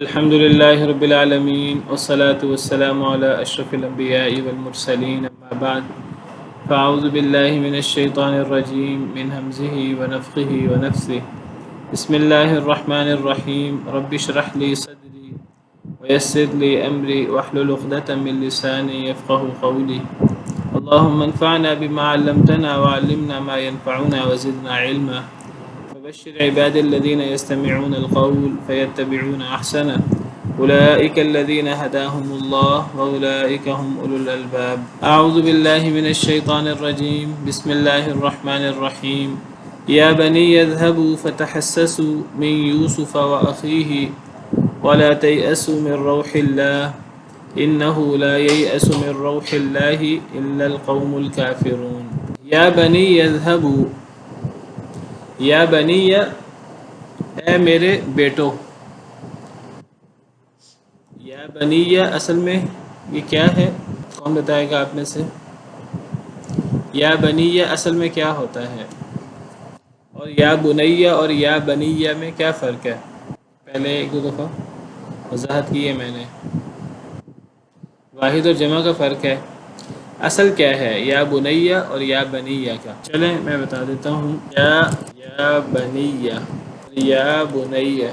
الحمد لله رب العالمين والصلاة والسلام على أشرف الأنبياء والمرسلين أما بعد فأعوذ بالله من الشيطان الرجيم من همزه ونفخه ونفثه بسم الله الرحمن الرحيم رب اشرح لي صدري ويسر لي أمري واحلل عقدة من لساني يفقه قولي اللهم انفعنا بما علمتنا وعلمنا ما ينفعنا وزدنا علما فبشر عباد الذين يستمعون القول فيتبعون أحسنه أولئك الذين هداهم الله وأولئك هم أولو الألباب أعوذ بالله من الشيطان الرجيم بسم الله الرحمن الرحيم يا بني اذهبوا فتحسسوا من يوسف وأخيه ولا تيأسوا من روح الله إنه لا ييأس من روح الله إلا القوم الكافرون يا بني اذهبوا یا بنی اے میرے بیٹو. یا بنی اصل میں یہ کیا ہے؟ کون بتائے گا آپ میں سے؟ یا بنی اصل میں کیا ہوتا ہے؟ اور یا بنیہ اور یا بنیہ میں کیا فرق ہے؟ پہلے ایک دو دفعہ وضاحت کی ہے میں نے. واحد اور جمع کا فرق ہے. اصل کیا ہے یا بنیہ اور یا بنیہ کا؟ چلیں میں بتا دیتا ہوں. یا بنیہ یا بنیہ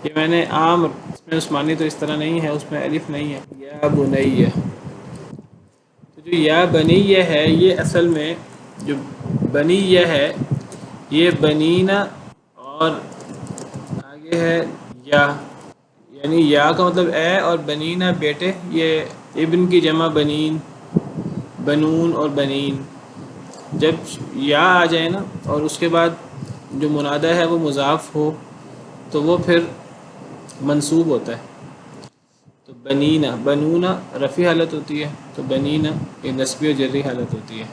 یہ میں نے عام اس میں عثمانی تو اس طرح نہیں ہے، اس میں الف نہیں ہے. یا بنیہ تو جو یا بنیہ ہے یہ اصل میں جو بنیہ ہے یہ بنینا اور آگے ہے یا، یعنی یا کا مطلب اے اور بنینا بیٹے. یہ ابن کی جمع بنین، بنون اور بنین. جب یا آ جائے نا اور اس کے بعد جو منادہ ہے وہ مضاف ہو تو وہ پھر منصوب ہوتا ہے. تو بنینا، بنونا رفعی حالت ہوتی ہے، تو بنینا یہ نسبی و جری حالت ہوتی ہے.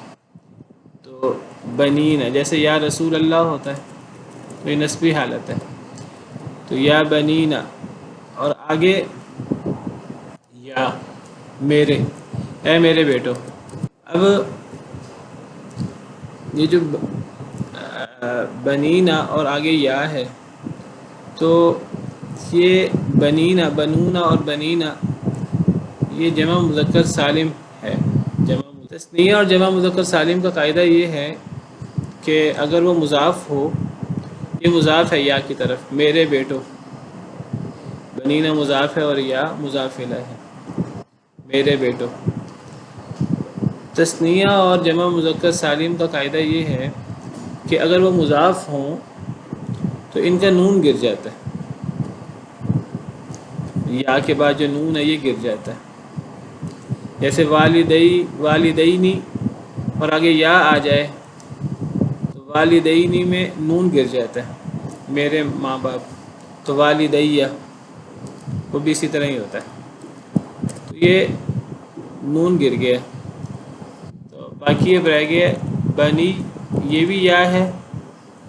تو بنینا جیسے یا رسول اللہ ہوتا ہے تو یہ نسبی حالت ہے. تو یا بنینا اور آگے یا میرے، اے میرے بیٹو. اب یہ جو بنینا اور آگے یا ہے تو یہ بنینا، بنونا اور بنینا یہ جمع مذکر سالم ہے. تثنیہ اور جمع مذکر سالم کا قاعدہ یہ ہے کہ اگر وہ مضاف ہو، یہ مضاف ہے یا کی طرف، میرے بیٹو. بنینا مضاف ہے اور یا مضاف الیہ ہے، میرے بیٹو. تثنیہ اور جمع مذکر سالم کا قاعدہ یہ ہے کہ اگر وہ مضاف ہوں تو ان کا نون گر جاتا ہے. یا کے بعد جو نون ہے یہ گر جاتا ہے. جیسے والدینی اور آگے یا آ جائے تو والدینی میں نون گر جاتا ہے، میرے ماں باپ. تو والدیہ وہ بھی اسی طرح ہی ہوتا ہے. تو یہ نون گر گیا. تو باقی اب رہ گیا بنی، یہ بھی یا ہے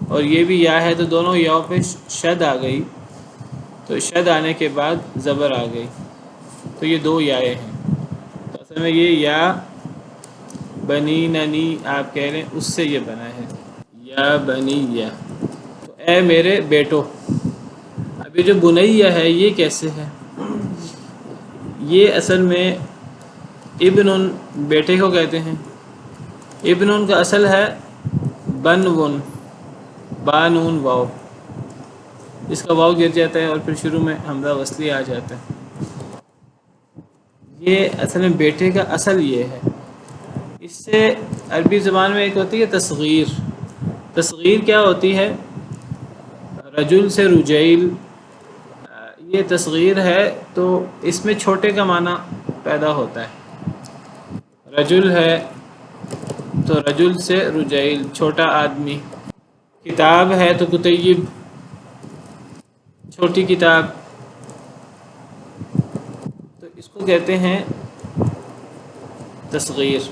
اور یہ بھی یا ہے، تو دونوں یاؤں پہ شد آ گئی. تو شد آنے کے بعد زبر آ گئی، تو یہ دو یائیں ہیں. تو اصل میں یہ یا بنی ننی آپ کہہ رہے ہیں اس سے یہ بنا ہے یا بنی یا. تو اے میرے بیٹو. اب یہ جو بنیہ ہے یہ کیسے ہے؟ یہ اصل میں ابن بیٹے کو کہتے ہیں. ابن کا اصل ہے بنون، بانون واو. اس کا واو گر جاتا ہے اور پھر شروع میں حمزہ وصلی آ جاتا ہے. یہ اصل میں بیٹے کا اصل یہ ہے. اس سے عربی زبان میں ایک ہوتی ہے تصغیر. تصغیر کیا ہوتی ہے؟ رجل سے رجیل، یہ تصغیر ہے تو اس میں چھوٹے کا معنی پیدا ہوتا ہے. رجل ہے تو رجل سے رجیل، چھوٹا آدمی. کتاب ہے تو کتیب، چھوٹی کتاب. تو اس کو کہتے ہیں تصغیر.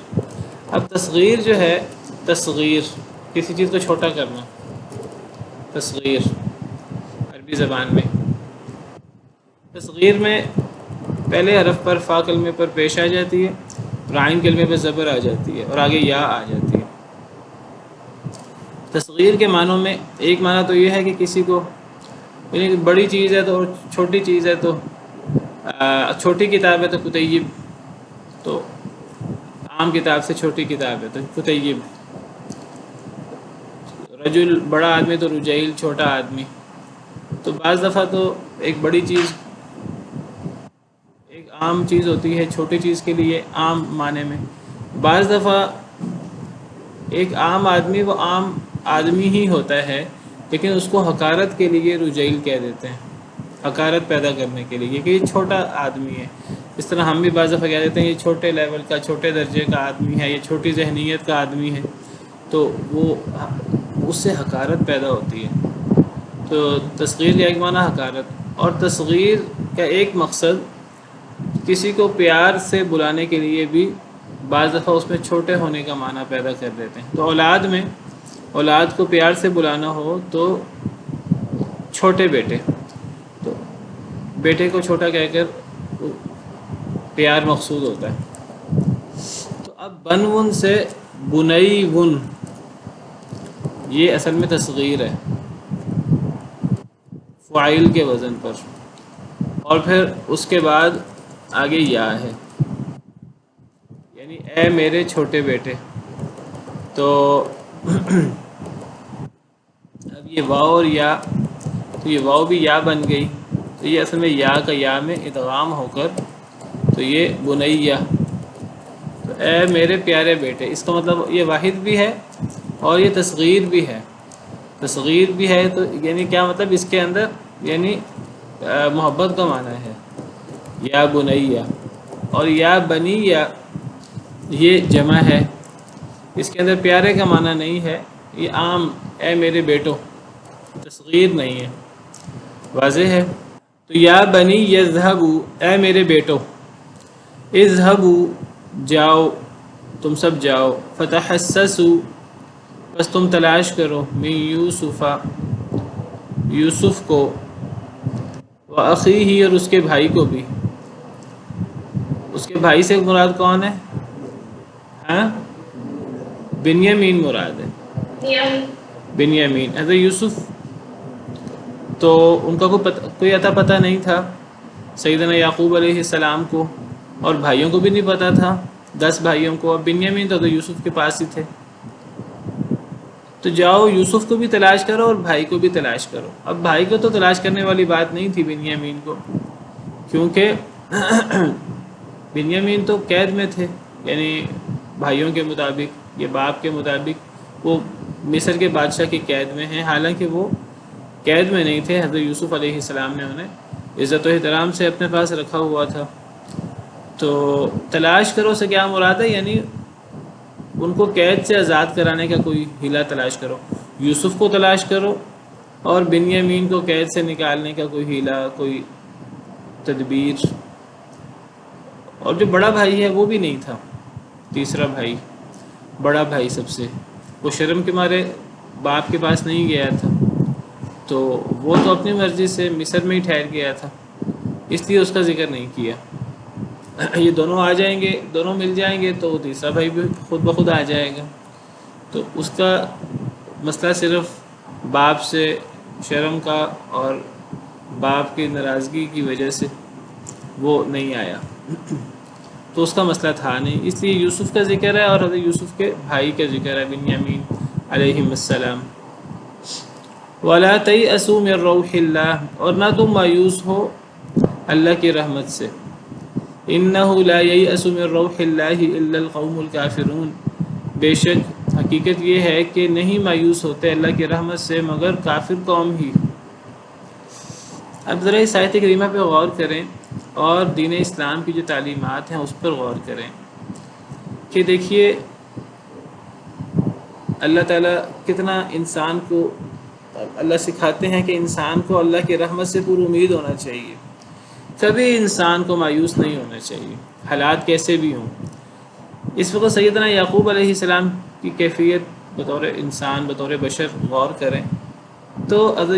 اب تصغیر جو ہے، تصغیر کسی چیز کو چھوٹا کرنا، تصغیر عربی زبان میں. تصغیر میں پہلے حرف پر فا کلمے پر پیش آ جاتی ہے، اور عین کلمے پر زبر آ جاتی ہے اور آگے یا آ جاتی ہے. تصغیر کے معنوں میں ایک معنی تو یہ ہے کہ کسی کو یعنی بڑی چیز ہے تو چھوٹی چیز ہے تو چھوٹی کتاب ہے تو کتیب، تو عام کتاب سے چھوٹی کتاب ہے تو کتیب، رجل بڑا آدمی تو رجیل چھوٹا آدمی. تو بعض دفعہ تو ایک بڑی چیز ایک عام چیز ہوتی ہے چھوٹی چیز کے لیے عام معنی میں، بعض دفعہ ایک عام آدمی وہ عام آدمی ہی ہوتا ہے لیکن اس کو حقارت کے لیے رجیل کہہ دیتے ہیں، حقارت پیدا کرنے کے لیے کہ یہ چھوٹا آدمی ہے. اس طرح ہم بھی بعض دفعہ کہہ دیتے ہیں یہ چھوٹے لیول کا چھوٹے درجے کا آدمی ہے، یہ چھوٹی ذہنیت کا آدمی ہے، تو وہ اس سے حقارت پیدا ہوتی ہے. تو تصغیر کا ایک معنی حقارت، اور تصغیر کا ایک مقصد کسی کو پیار سے بلانے کے لیے بھی بعض دفعہ اس میں چھوٹے ہونے کا معنی پیدا کر دیتے ہیں. تو اولاد کو پیار سے بلانا ہو تو چھوٹے بیٹے، تو بیٹے کو چھوٹا کہہ کر پیار مقصود ہوتا ہے. تو اب بن ون سے بنئی ون، یہ اصل میں تصغیر ہے فاعل کے وزن پر، اور پھر اس کے بعد آگے یا ہے، یعنی اے میرے چھوٹے بیٹے. تو اب یہ واو اور یا، تو یہ واو بھی یا بن گئی، تو یہ اصل میں یا کا یا میں ادغام ہو کر تو یہ بنیہ، تو اے میرے پیارے بیٹے. اس کا مطلب یہ واحد بھی ہے اور یہ تصغیر بھی ہے. تصغیر بھی ہے تو یعنی کیا مطلب اس کے اندر یعنی محبت کا معنی ہے یا بنیہ. اور یا بنیہ یہ جمع ہے، اس کے اندر پیارے کا معنی نہیں ہے، یہ عام اے میرے بیٹوں، تصغیر نہیں ہے. واضح ہے؟ تو یا بنی یذہبوا، اے میرے بیٹوں، اذہبوا جاؤ، تم سب جاؤ، فتحسسوا بس تم تلاش کرو، من یوسف یوسف کو، واخیہ اور اس کے بھائی کو بھی. اس کے بھائی سے مراد کون ہے؟ ہاں بنیامین مراد ہے، بنیامین. حضرت یوسف تو ان کا کوئی اتا پتہ نہیں تھا سیدنا یعقوب علیہ السلام کو، اور بھائیوں کو بھی نہیں پتہ تھا، 10 بھائیوں کو. اب بنیامین تو یوسف کے پاس ہی تھے. تو جاؤ یوسف کو بھی تلاش کرو اور بھائی کو بھی تلاش کرو. اب بھائی کو تو تلاش کرنے والی بات نہیں تھی بنیامین کو، کیونکہ بنیامین تو قید میں تھے، یعنی بھائیوں کے مطابق یہ باپ کے مطابق وہ مصر کے بادشاہ کی قید میں ہیں، حالانکہ وہ قید میں نہیں تھے. حضرت یوسف علیہ السلام نے انہیں عزت و احترام سے اپنے پاس رکھا ہوا تھا. تو تلاش کرو سے کیا مراد ہے؟ یعنی ان کو قید سے آزاد کرانے کا کوئی ہیلا تلاش کرو. یوسف کو تلاش کرو اور بنیامین کو قید سے نکالنے کا کوئی ہیلا، کوئی تدبیر. اور جو بڑا بھائی ہے وہ بھی نہیں تھا، تیسرا بھائی، بڑا بھائی سب سے، وہ شرم کے مارے باپ کے پاس نہیں گیا تھا، تو وہ تو اپنی مرضی سے مصر میں ہی ٹھہر گیا تھا، اس لیے اس کا ذکر نہیں کیا. یہ دونوں آ جائیں گے، دونوں مل جائیں گے تو تیسرا بھائی بھی خود بخود آ جائے گا. تو اس کا مسئلہ صرف باپ سے شرم کا اور باپ کی ناراضگی کی وجہ سے وہ نہیں آیا، تو اس کا مسئلہ تھا نہیں، اس لیے یوسف کا ذکر ہے اور حضرت یوسف کے بھائی کا ذکر ہے بنیامین علیہ السلام. وَلَا تَيْأَسُوا مِن رَّوْحِ اللَّهِ، اور نہ تم مایوس ہو اللہ کی رحمت سے. إِنَّهُ لَا يَيْأَسُ مِن رَّوْحِ اللَّهِ إِلَّا الْقَوْمُ الْكَافِرُونَ، بے شک حقیقت یہ ہے کہ نہیں مایوس ہوتے اللہ کی رحمت سے مگر کافر قوم ہی. اب ذرا اس آیت کریمہ پہ غور کریں اور دین اسلام کی جو تعلیمات ہیں اس پر غور کریں کہ دیکھیے اللہ تعالیٰ کتنا انسان کو، اللہ سکھاتے ہیں کہ انسان کو اللہ کی رحمت سے پوری امید ہونا چاہیے، کبھی انسان کو مایوس نہیں ہونا چاہیے حالات کیسے بھی ہوں. اس وقت سیدنا یعقوب علیہ السلام کی کیفیت بطور انسان، بطور بشر غور کریں تو حضرت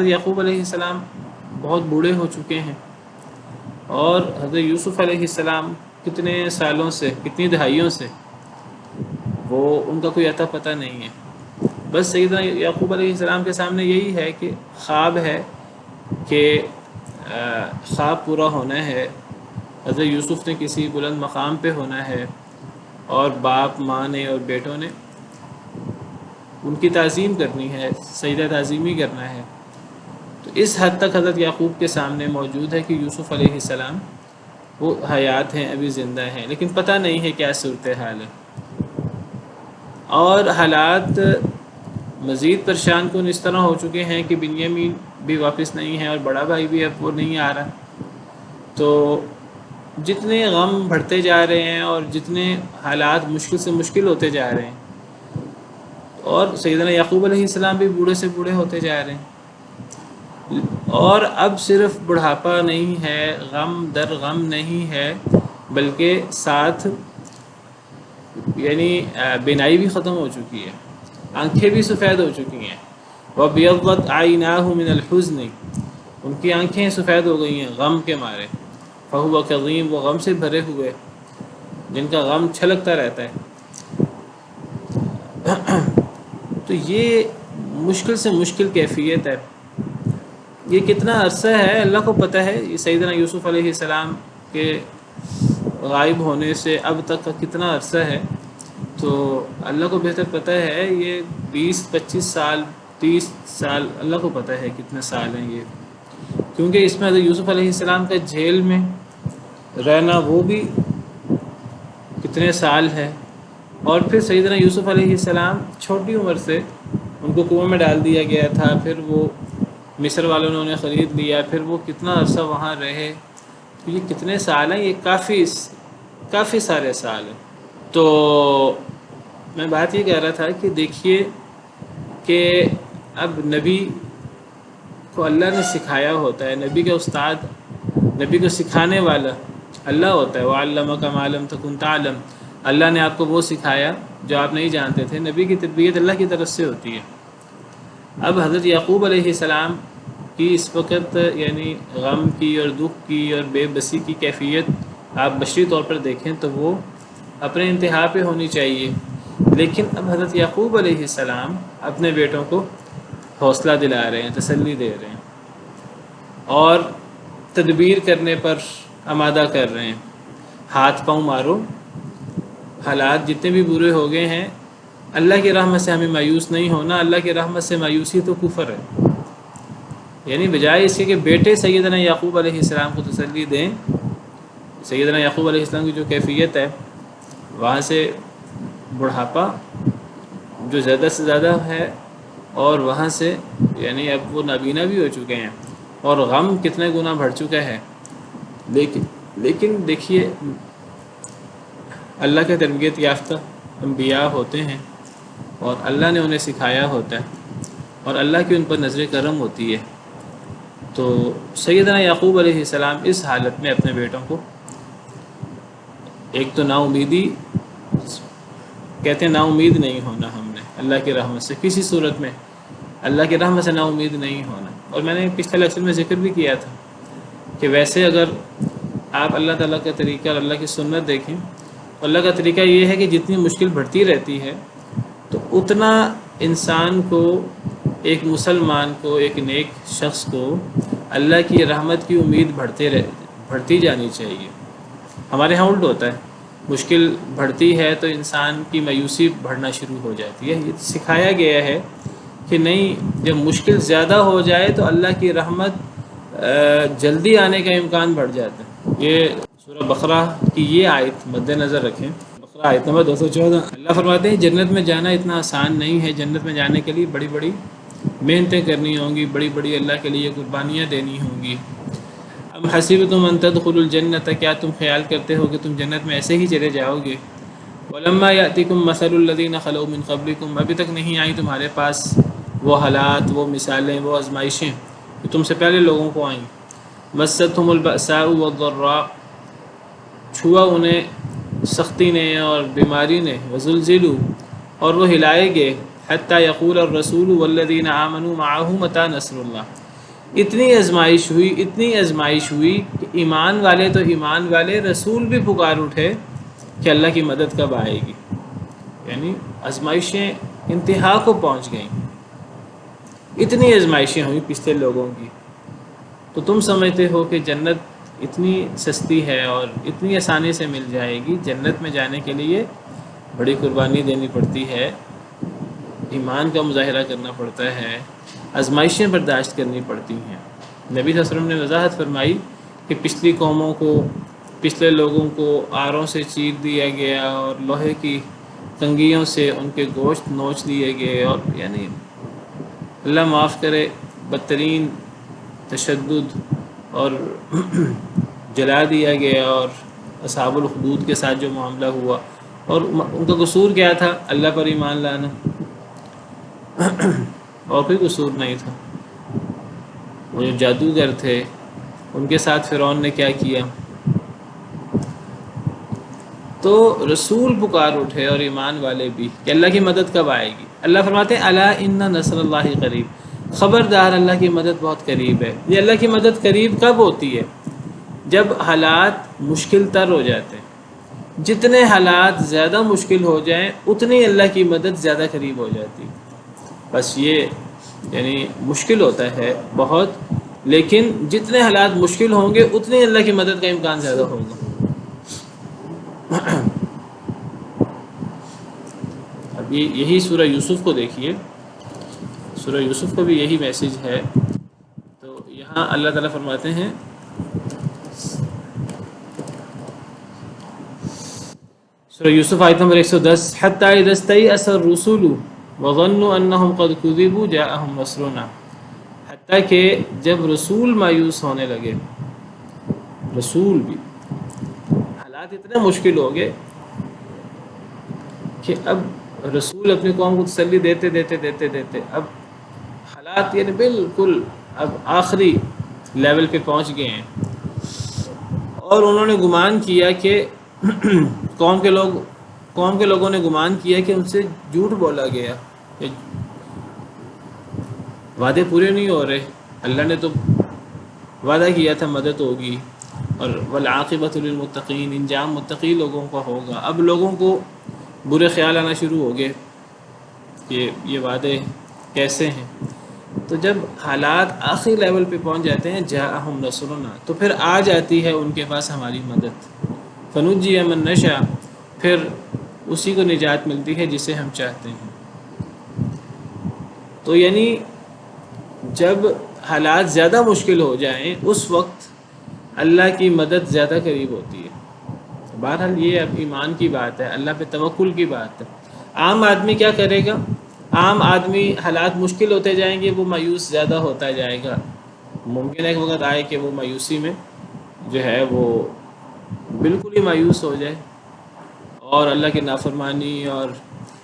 یعقوب علیہ السلام بہت بوڑھے ہو چکے ہیں، اور حضرت یوسف علیہ السلام کتنے سالوں سے، کتنی دہائیوں سے وہ ان کا کوئی اتا پتہ نہیں ہے. بس سیدنا یعقوب علیہ السلام کے سامنے یہی ہے کہ خواب ہے کہ خواب پورا ہونا ہے، حضرت یوسف نے کسی بلند مقام پہ ہونا ہے، اور باپ ماں نے اور بیٹوں نے ان کی تعظیم کرنی ہے، سجدہ تعظیمی کرنا ہے۔ تو اس حد تک حضرت یعقوب کے سامنے موجود ہے کہ یوسف علیہ السلام وہ حیات ہیں، ابھی زندہ ہیں، لیکن پتہ نہیں ہے کیا صورتحال ہے۔ اور حالات مزید پریشان کن اس طرح ہو چکے ہیں کہ بنیامین بھی واپس نہیں ہے اور بڑا بھائی بھی اب وہ نہیں آ رہا۔ تو جتنے غم بڑھتے جا رہے ہیں اور جتنے حالات مشکل سے مشکل ہوتے جا رہے ہیں، اور سیدنا یعقوب علیہ السلام بھی بوڑھے سے بوڑھے ہوتے جا رہے ہیں، اور اب صرف بڑھاپا نہیں ہے، غم در غم نہیں ہے، بلکہ ساتھ یعنی بینائی بھی ختم ہو چکی ہے، آنکھیں بھی سفید ہو چکی ہیں۔ وَابْيَضَّتْ عَيْنَاهُ مِنَ الْحُزْنِ، ان کی آنکھیں سفید ہو گئی ہیں غم کے مارے۔ فَهُوَ كَظِيمٌ، وہ غم سے بھرے ہوئے، جن کا غم چھلکتا رہتا ہے۔ تو یہ مشکل سے مشکل کیفیت ہے، یہ کتنا عرصہ ہے اللہ کو پتہ ہے۔ یہ سیدنا یوسف علیہ السلام کے غائب ہونے سے اب تک کا کتنا عرصہ ہے، تو اللہ کو بہتر پتہ ہے۔ یہ 20-25 سال 30 سال اللہ کو پتہ ہے کتنے سال ہیں یہ، کیونکہ اس میں حضرت یوسف علیہ السلام کا جیل میں رہنا وہ بھی کتنے سال ہے، اور پھر سیدنا یوسف علیہ السلام چھوٹی عمر سے ان کو کنویں میں ڈال دیا گیا تھا، پھر وہ مصر والوں نے انہیں خرید لیا، پھر وہ کتنا عرصہ وہاں رہے۔ تو یہ کتنے سال ہیں، یہ کافی سارے سال ہیں۔ تو میں بات یہ کہہ رہا تھا کہ دیکھیے کہ اب نبی کو اللہ نے سکھایا ہوتا ہے، نبی کا استاد، نبی کو سکھانے والا اللہ ہوتا ہے۔ وَعَلَّمَكَ مَا لَمْ تَكُنْ تَعْلَمْ، اللہ نے آپ کو وہ سکھایا جو آپ نہیں جانتے تھے۔ نبی کی تربیت اللہ کی طرف سے ہوتی ہے۔ اب حضرت یعقوب علیہ السلام کی اس وقت یعنی غم کی اور دکھ کی اور بے بسی کی کیفیت آپ بشری طور پر دیکھیں تو وہ اپنے انتہا پہ ہونی چاہیے، لیکن اب حضرت یعقوب علیہ السلام اپنے بیٹوں کو حوصلہ دلا رہے ہیں، تسلی دے رہے ہیں، اور تدبیر کرنے پر آمادہ کر رہے ہیں۔ ہاتھ پاؤں مارو، حالات جتنے بھی برے ہو گئے ہیں، اللہ کی رحمت سے ہمیں مایوس نہیں ہونا۔ اللہ کی رحمت سے مایوسی تو کفر ہے، یعنی بجائے اس کے کہ بیٹے سیدنا یعقوب علیہ السلام کو تسلی دیں، سیدنا یعقوب علیہ السلام کی جو کیفیت ہے وہاں سے بڑھاپا جو زیادہ سے زیادہ ہے، اور وہاں سے یعنی اب وہ نابینا بھی ہو چکے ہیں، اور غم کتنے گنا بڑھ چکا ہے۔ لیکن دیکھیے اللہ کے تربیت یافتہ انبیاء ہوتے ہیں، اور اللہ نے انہیں سکھایا ہوتا ہے، اور اللہ کی ان پر نظر کرم ہوتی ہے۔ تو سیدنا یعقوب علیہ السلام اس حالت میں اپنے بیٹوں کو ایک تو نا امیدی کہتے ہیں، نا امید نہیں ہونا ہم نے اللہ کی رحمت سے، کسی صورت میں اللہ کی رحمت سے نا امید نہیں ہونا۔ اور میں نے پچھلے لیکچر میں ذکر بھی کیا تھا کہ ویسے اگر آپ اللہ تعالیٰ کا طریقہ اور اللہ کی سنت دیکھیں، اللہ کا طریقہ یہ ہے کہ جتنی مشکل بڑھتی رہتی ہے تو اتنا انسان کو، ایک مسلمان کو، ایک نیک شخص کو اللہ کی رحمت کی امید بڑھتی جانی چاہیے۔ ہمارے ہاں الٹ ہوتا ہے، مشکل بڑھتی ہے تو انسان کی مایوسی بڑھنا شروع ہو جاتی ہے۔ یہ سکھایا گیا ہے کہ نہیں، جب مشکل زیادہ ہو جائے تو اللہ کی رحمت جلدی آنے کا امکان بڑھ جاتا ہے۔ یہ سورہ بقرہ کی یہ آیت مد نظر رکھیں، بقرہ آیت نمبر 214۔ اللہ فرماتے ہیں جنت میں جانا اتنا آسان نہیں ہے، جنت میں جانے کے لیے بڑی بڑی محنتیں کرنی ہوں گی، بڑی بڑی اللہ کے لیے قربانیاں دینی ہوں گی۔ ام حسبتم ان تدخلوا الجنت، کیا تم خیال کرتے ہو کہ تم جنت میں ایسے ہی چلے جاؤ گے؟ ولما یأتکم مثل الذین خلوا من قبلکم، ابھی تک نہیں آئی تمہارے پاس وہ حالات، وہ مثالیں، وہ آزمائشیں جو تم سے پہلے لوگوں کو آئیں۔ مستہم البأساء والضراء، چھوا انہیں سختی نے اور بیماری نے، وزلزلوا، اور وہ ہلائے گئے، حتی یقول الرسول والذین آمنوا معہ متی نصر اللہ، اتنی آزمائش ہوئی کہ ایمان والے تو ایمان والے، رسول بھی پکار اٹھے کہ اللہ کی مدد کب آئے گی۔ یعنی آزمائشیں انتہا کو پہنچ گئیں، اتنی آزمائشیں ہوئی پچھلے لوگوں کی، تو تم سمجھتے ہو کہ جنت اتنی سستی ہے اور اتنی آسانی سے مل جائے گی؟ جنت میں جانے کے لیے بڑی قربانی دینی پڑتی ہے، ایمان کا مظاہرہ کرنا پڑتا ہے، آزمائشیں برداشت کرنی پڑتی ہیں۔ نبی صلی اللہ علیہ وسلم نے وضاحت فرمائی کہ پچھلی قوموں کو، پچھلے لوگوں کو آروں سے چیر دیا گیا اور لوہے کی کنگھیوں سے ان کے گوشت نوچ لیے گئے، اور یعنی اللہ معاف کرے بدترین تشدد اور جلا دیا گیا، اور اصحاب الخدود کے ساتھ جو معاملہ ہوا، اور ان کا قصور کیا تھا؟ اللہ پر ایمان لانا، اور کوئی قصور نہیں تھا۔ وہ جو جادوگر تھے ان کے ساتھ فرعون نے کیا کیا؟ تو رسول پکار اٹھے اور ایمان والے بھی کہ اللہ کی مدد کب آئے گی؟ اللہ فرماتے ہیں الا ان نصر اللہ قریب، خبردار اللہ کی مدد بہت قریب ہے۔ یہ اللہ کی مدد قریب کب ہوتی ہے؟ جب حالات مشکل تر ہو جاتے ہیں، جتنے حالات زیادہ مشکل ہو جائیں اتنی اللہ کی مدد زیادہ قریب ہو جاتی۔ بس یہ یعنی مشکل ہوتا ہے بہت، لیکن جتنے حالات مشکل ہوں گے اتنی اللہ کی مدد کا امکان زیادہ ہوگا۔ اب یہی سورہ یوسف کو دیکھیے، سورہ یوسف کو بھی یہی میسج ہے۔ تو یہاں اللہ تعالیٰ فرماتے ہیں سورہ یوسف آیت نمبر 110، حتی اذا استیأس الرسل وظنوا انہم قد کذبوا جاءہم نصرنا، حتیٰ کہ جب رسول مایوس ہونے لگے، رسول بھی، حالات اتنے مشکل ہو گئے کہ اب رسول اپنی قوم کو تسلی دیتے دیتے دیتے دیتے اب حالات یعنی بالکل اب آخری لیول پہ پہنچ گئے ہیں، اور انہوں نے گمان کیا کہ قوم کے لوگوں نے گمان کیا کہ ان سے جھوٹ بولا گیا، کہ وعدے پورے نہیں ہو رہے، اللہ نے تو وعدہ کیا تھا مدد ہوگی، اور والعاقبۃ للمتقین، انجام متقی لوگوں کا ہوگا۔ اب لوگوں کو برے خیال آنا شروع ہو گئے کہ یہ وعدے کیسے ہیں۔ تو جب حالات آخری لیول پہ پہنچ جاتے ہیں جاءہم نصرنا، تو پھر آ جاتی ہے ان کے پاس ہماری مدد، فنجی من نشاء، پھر اسی کو نجات ملتی ہے جسے ہم چاہتے ہیں۔ تو یعنی جب حالات زیادہ مشکل ہو جائیں اس وقت اللہ کی مدد زیادہ قریب ہوتی ہے۔ بہرحال یہ اب ایمان کی بات ہے، اللہ پہ توکل کی بات ہے۔ عام آدمی کیا کرے گا؟ عام آدمی حالات مشکل ہوتے جائیں گے، وہ مایوس زیادہ ہوتا جائے گا۔ ممکن ہے ایک وقت آئے کہ وہ مایوسی میں جو ہے وہ بالکل ہی مایوس ہو جائے، اور اللہ کی نافرمانی اور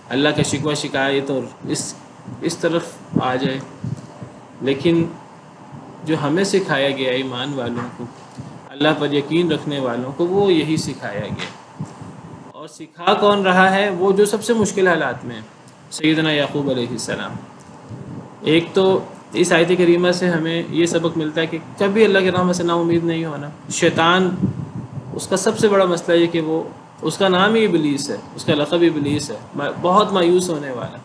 اللہ کا شکوہ شکایت اور اس طرف آ جائے۔ لیکن جو ہمیں سکھایا گیا ایمان والوں کو، اللہ پر یقین رکھنے والوں کو، وہ یہی سکھایا گیا۔ اور سکھا کون رہا ہے؟ وہ جو سب سے مشکل حالات میں سیدنا یعقوب علیہ السلام۔ ایک تو اس آیت کریمہ سے ہمیں یہ سبق ملتا ہے کہ کبھی اللہ کی رحمت سے نا امید نہیں ہونا۔ شیطان، اس کا سب سے بڑا مسئلہ یہ کہ وہ، اس کا نام ہی ابلیس ہے، اس کا لقب ابلیس ہے، بہت مایوس ہونے والا۔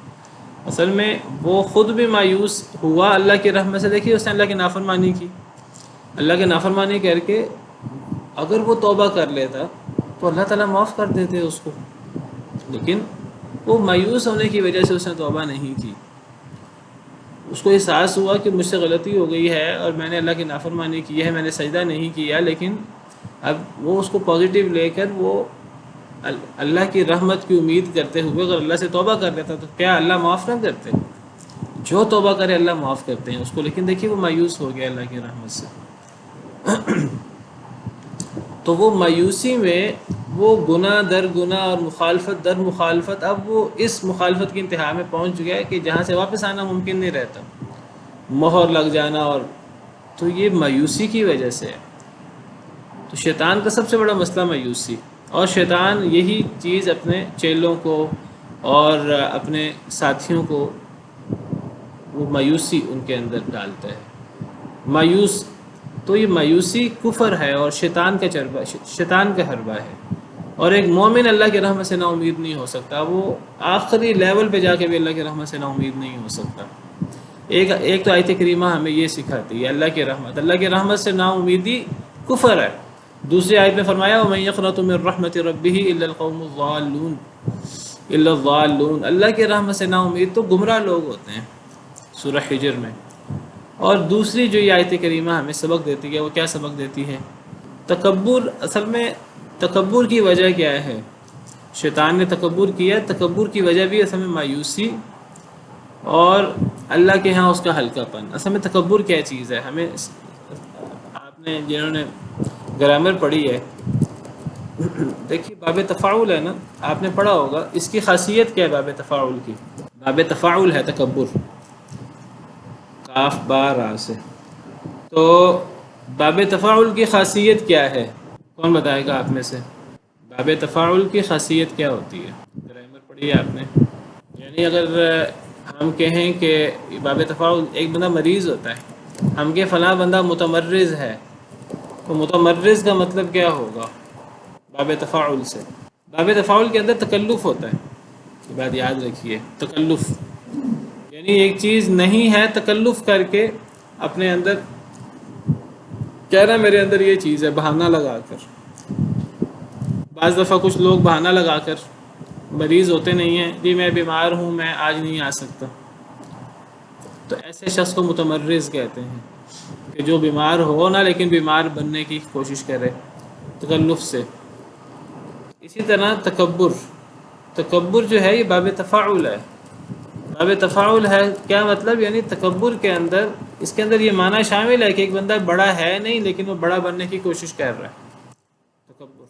اصل میں وہ خود بھی مایوس ہوا اللہ کی رحمت سے۔ دیکھیے اس نے اللہ کی نافرمانی کی، اللہ کی نافرمانی کر کے اگر وہ توبہ کر لیتا تو اللہ تعالیٰ معاف کر دیتے اس کو، لیکن وہ مایوس ہونے کی وجہ سے اس نے توبہ نہیں کی۔ اس کو احساس ہوا کہ مجھ سے غلطی ہو گئی ہے اور میں نے اللہ کی نافرمانی کی ہے، میں نے سجدہ نہیں کیا، لیکن اب وہ اس کو پازیٹیو لے کر وہ اللہ کی رحمت کی امید کرتے ہوئے اگر اللہ سے توبہ کر لیتا تو کیا اللہ معاف نہ کرتے؟ جو توبہ کرے اللہ معاف کرتے ہیں اس کو، لیکن دیکھیے وہ مایوس ہو گیا اللہ کی رحمت سے۔ تو وہ مایوسی میں وہ گناہ در گناہ اور مخالفت در مخالفت، اب وہ اس مخالفت کی انتہا میں پہنچ گیا کہ جہاں سے واپس آنا ممکن نہیں رہتا، مہر لگ جانا، اور تو یہ مایوسی کی وجہ سے ہے۔ تو شیطان کا سب سے بڑا مسئلہ مایوسی، اور شیطان یہی چیز اپنے چیلوں کو اور اپنے ساتھیوں کو، وہ مایوسی ان کے اندر ڈالتا ہے۔ مایوس، تو یہ مایوسی کفر ہے اور شیطان کا حربہ ہے، اور ایک مومن اللہ کی رحمت سے نا امید نہیں ہو سکتا، وہ آخری لیول پہ جا کے بھی اللہ کی رحمت سے نا امید نہیں ہو سکتا۔ ایک تو آیت کریمہ ہمیں یہ سکھاتی ہے اللہ کی رحمت سے نا امیدی کفر ہے۔ دوسری آیت میں فرمایا وَمَن يَقْنَطُ مِن رَحْمَةِ رَبِّهِ إِلَّا الْقَوْمُ الضَّالُّونَ، اللہ کی رحمت سے نا امید تو گمراہ لوگ ہوتے ہیں، سورہ حجر میں۔ اور دوسری جو یہ آیت کریمہ ہمیں سبق دیتی ہے، وہ کیا سبق دیتی ہے؟ تکبر، اصل میں تکبر کی وجہ کیا ہے؟ شیطان نے تکبر کیا، تکبر کی وجہ بھی اصل میں مایوسی اور اللہ کے ہاں اس کا ہلکا پن۔ اصل میں تکبر کیا چیز ہے؟ ہمیں آپ نے جنہوں نے گرامر پڑھی ہے دیکھیے باب تفاعل ہے نا، آپ نے پڑھا ہوگا، اس کی خاصیت کیا ہے باب تفاعل کی؟ باب تفاعل ہے تکبر، کاف با را سے۔ تو باب تفاعل کی خاصیت کیا ہے؟ کون بتائے گا آپ میں سے؟ باب تفاعل کی خاصیت کیا ہوتی ہے؟ گرامر پڑھی ہے آپ نے؟ یعنی اگر ہم کہیں کہ باب تفاعل، ایک بندہ مریض ہوتا ہے، ہم کہ فلاں بندہ متمرز ہے، تو متمرز کا مطلب کیا ہوگا باب تفاعل سے؟ باب تفاعل کے اندر تکلف ہوتا ہے، یہ بات یاد رکھیے، تکلف یعنی ایک چیز نہیں ہے، تکلف کر کے اپنے اندر کہہ رہا میرے اندر یہ چیز ہے، بہانہ لگا کر۔ بعض دفعہ کچھ لوگ بہانہ لگا کر مریض ہوتے نہیں ہیں، جی میں بیمار ہوں، میں آج نہیں آ سکتا، تو ایسے شخص کو متمرز کہتے ہیں کہ جو بیمار ہو نہ لیکن بیمار بننے کی کوشش کرے تکلف سے۔ اسی طرح تکبر جو ہے یہ باب تفاعل ہے۔ باب تفاعل ہے کیا مطلب؟ یعنی تکبر کے اندر، اس کے اندر یہ معنی شامل ہے کہ ایک بندہ بڑا ہے نہیں لیکن وہ بڑا بننے کی کوشش کر رہا ہے، تکبر،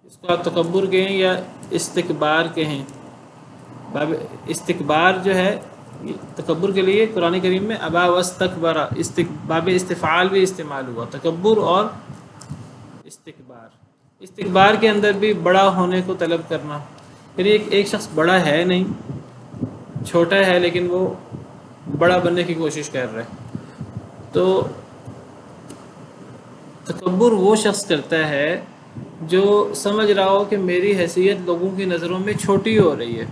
اس کو آپ تکبر کہیں یا استکبار کہیں۔ باب استکبار جو ہے تکبر کے لیے قرآن کریم میں ابا واستکبر، باب استفعال بھی استعمال ہوا، تکبر اور استکبار۔ استکبار کے اندر بھی بڑا ہونے کو طلب کرنا، یعنی ایک شخص بڑا ہے نہیں، چھوٹا ہے لیکن وہ بڑا بننے کی کوشش کر رہا ہے۔ تو تکبر وہ شخص کرتا ہے جو سمجھ رہا ہو کہ میری حیثیت لوگوں کی نظروں میں چھوٹی ہو رہی ہے،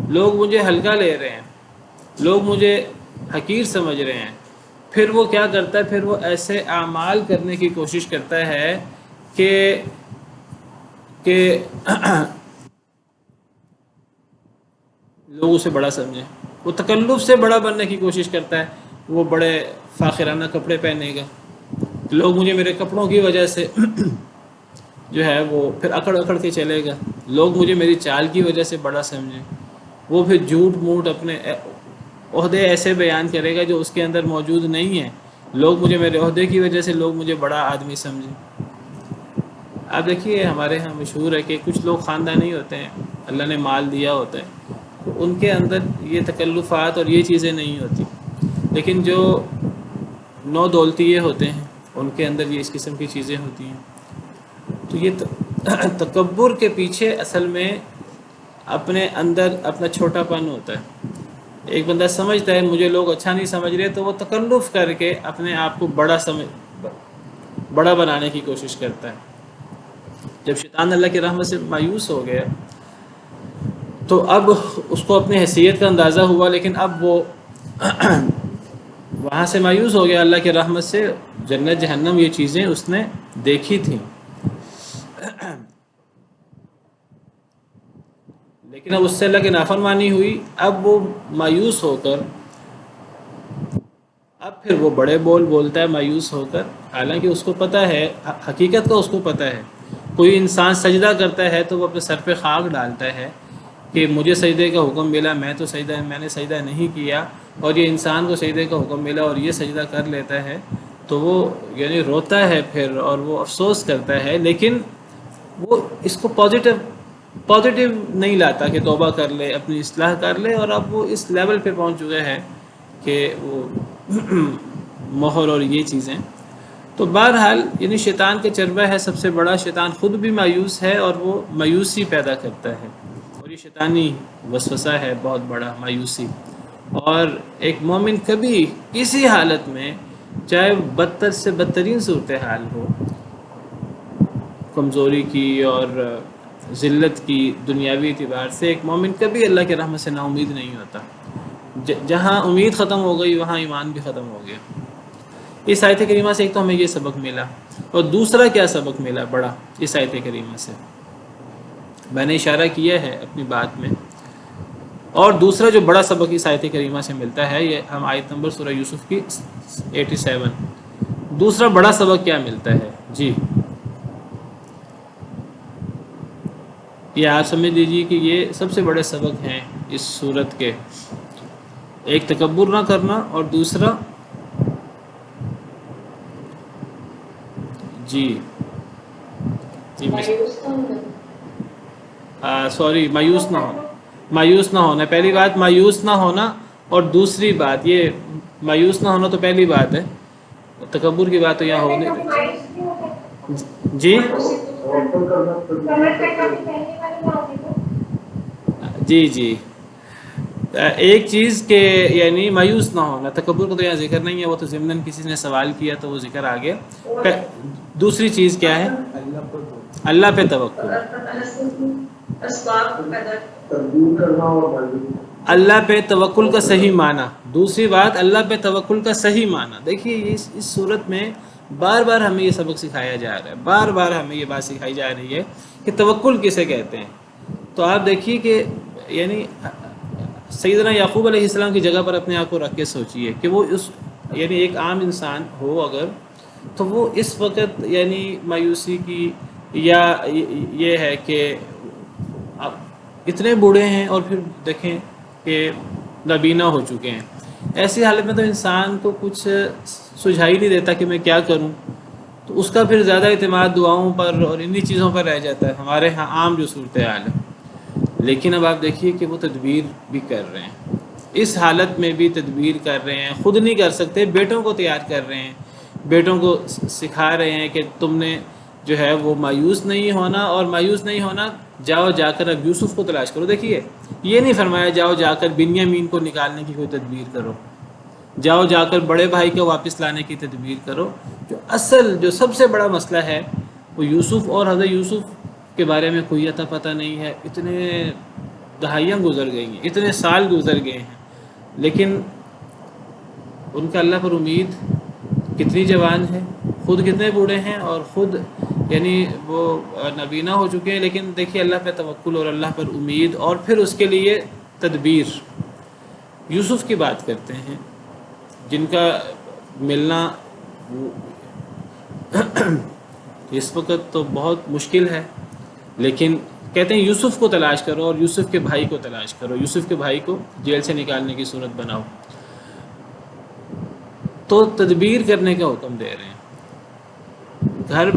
لوگ مجھے ہلکا لے رہے ہیں، لوگ مجھے حقیر سمجھ رہے ہیں، پھر وہ کیا کرتا ہے؟ پھر وہ ایسے اعمال کرنے کی کوشش کرتا ہے کہ لوگ اسے بڑا سمجھیں، وہ تکلف سے بڑا بننے کی کوشش کرتا ہے، وہ بڑے فاخرانہ کپڑے پہنے گا، لوگ مجھے میرے کپڑوں کی وجہ سے جو ہے وہ پھر اکڑ کے چلے گا، لوگ مجھے میری چال کی وجہ سے بڑا سمجھیں، وہ پھر جھوٹ موٹ اپنے عہدے ایسے بیان کرے گا جو اس کے اندر موجود نہیں ہیں، لوگ مجھے میرے عہدے کی وجہ سے لوگ مجھے بڑا آدمی سمجھیں۔ آپ دیکھیے ہمارے ہاں مشہور ہے کہ کچھ لوگ خاندانی ہوتے ہیں، اللہ نے مال دیا ہوتا ہے، ان کے اندر یہ تکلفات اور یہ چیزیں نہیں ہوتی، لیکن جو نو دولتیے ہوتے ہیں ان کے اندر یہ اس قسم کی چیزیں ہوتی ہیں۔ تو یہ تکبر کے پیچھے اصل میں اپنے اندر اپنا چھوٹا پن ہوتا ہے۔ ایک بندہ سمجھتا ہے مجھے لوگ اچھا نہیں سمجھ رہے، تو وہ تکلف کر کے اپنے آپ کو بڑا بنانے کی کوشش کرتا ہے۔ جب شیطان اللہ کی رحمت سے مایوس ہو گیا تو اب اس کو اپنی حیثیت کا اندازہ ہوا، لیکن اب وہ وہاں سے مایوس ہو گیا اللہ کی رحمت سے، جنت جہنم یہ چیزیں اس نے دیکھی تھیں، لیکن اب اس سے اللہ کی نافرمانی ہوئی، اب وہ مایوس ہو کر اب پھر وہ بڑے بول بولتا ہے مایوس ہو کر، حالانکہ اس کو پتہ ہے، حقیقت کا اس کو پتہ ہے۔ کوئی انسان سجدہ کرتا ہے تو وہ اپنے سر پہ خاک ڈالتا ہے کہ مجھے سجدے کا حکم ملا، میں نے سجدہ نہیں کیا، اور یہ انسان کو سجدے کا حکم ملا اور یہ سجدہ کر لیتا ہے، تو وہ یعنی روتا ہے پھر اور وہ افسوس کرتا ہے، لیکن وہ اس کو پازیٹیو نہیں لاتا کہ توبہ کر لے، اپنی اصلاح کر لے، اور اب وہ اس لیول پہ پہنچ چکا ہے کہ وہ مہر اور یہ چیزیں۔ تو بہرحال یعنی شیطان کا چربہ ہے سب سے بڑا، شیطان خود بھی مایوس ہے اور وہ مایوسی پیدا کرتا ہے، اور یہ شیطانی وسوسہ ہے بہت بڑا، مایوسی۔ اور ایک مومن کبھی کسی حالت میں، چاہے بدتر سے بدترین صورتحال ہو، کمزوری کی اور ذلت کی دنیاوی اعتبار سے، ایک مومن کبھی اللہ کے رحمت سے نا امید نہیں ہوتا۔ جہاں امید ختم ہو گئی وہاں ایمان بھی ختم ہو گیا۔ اس آیت کریمہ سے ایک تو ہمیں یہ سبق ملا، اور دوسرا کیا سبق ملا بڑا اس آیت کریمہ سے، میں نے اشارہ کیا ہے اپنی بات میں، اور دوسرا جو بڑا سبق اس آیت کریمہ سے ملتا ہے، یہ ہم آیت نمبر سورہ یوسف کی 87، دوسرا بڑا سبق کیا ملتا ہے؟ جی یہ آپ سمجھ لیجیے کہ یہ سب سے بڑے سبق ہیں اس صورت کے، ایک تکبر نہ کرنا، اور دوسرا جی سوری مایوس نہ ہونا، مایوس نہ ہونا، پہلی بات مایوس نہ ہونا، اور دوسری بات یہ مایوس نہ ہونا تو پہلی بات ہے، تکبر کی بات تو یہاں ہو نہیں رہی۔ جی جی جی ایک چیز کہ یعنی مایوس نہ ہونا، تکبر کا تو یہاں ذکر نہیں ہے، وہ تو ضمناً کسی نے سوال کیا تو وہ ذکر آ گیا۔ دوسری چیز کیا ہے؟ اللہ پہ توکل، اللہ پہ توکل کا صحیح معنی، دوسری بات اللہ پہ توکل کا صحیح معنی۔ دیکھیے اس صورت میں بار بار ہمیں یہ سبق سکھایا جا رہا ہے، بار بار ہمیں یہ بات سکھائی جا رہی ہے کہ توکل کسے کہتے ہیں۔ تو آپ دیکھیے کہ یعنی سیدنا یعقوب علیہ السلام کی جگہ پر اپنے آپ کو رکھ کے سوچئے کہ وہ اس یعنی ایک عام انسان ہو اگر، تو وہ اس وقت یعنی مایوسی کی، یا یہ ہے کہ اب اتنے بوڑھے ہیں اور پھر دیکھیں کہ نابینا ہو چکے ہیں، ایسی حالت میں تو انسان کو کچھ سجھائی نہیں دیتا کہ میں کیا کروں، تو اس کا پھر زیادہ اعتماد دعاؤں پر اور انہی چیزوں پر رہ جاتا ہے، ہمارے ہاں عام جو صورتحال ہے۔ لیکن اب آپ دیکھیے کہ وہ تدبیر بھی کر رہے ہیں، اس حالت میں بھی تدبیر کر رہے ہیں، خود نہیں کر سکتے بیٹوں کو تیار کر رہے ہیں، بیٹوں کو سکھا رہے ہیں کہ تم نے جو ہے وہ مایوس نہیں ہونا، اور مایوس نہیں ہونا جاؤ جا کر اب یوسف کو تلاش کرو۔ دیکھیے یہ نہیں فرمایا جاؤ جا کر بنیامین کو نکالنے کی کوئی تدبیر کرو، جاؤ جا کر بڑے بھائی کو واپس لانے کی تدبیر کرو۔ جو سب سے بڑا مسئلہ ہے وہ یوسف اور حضرت یوسف کے بارے میں کوئی عطا پتہ نہیں ہے، اتنے دہائیاں گزر گئی ہیں، اتنے سال گزر گئے ہیں، لیکن ان کا اللہ پر امید کتنی جوان ہے، خود کتنے بوڑھے ہیں، اور خود یعنی وہ نابینا ہو چکے ہیں، لیکن دیکھیے اللہ پہ توکل اور اللہ پر امید، اور پھر اس کے لیے تدبیر۔ یوسف کی بات کرتے ہیں جن کا ملنا اس وقت تو بہت مشکل ہے، لیکن کہتے ہیں یوسف کو تلاش کرو اور یوسف کے بھائی کو تلاش کرو، یوسف کے بھائی کو جیل سے نکالنے کی صورت بناؤ۔ تو تدبیر کرنے کا حکم دے رہے ہیں، گھر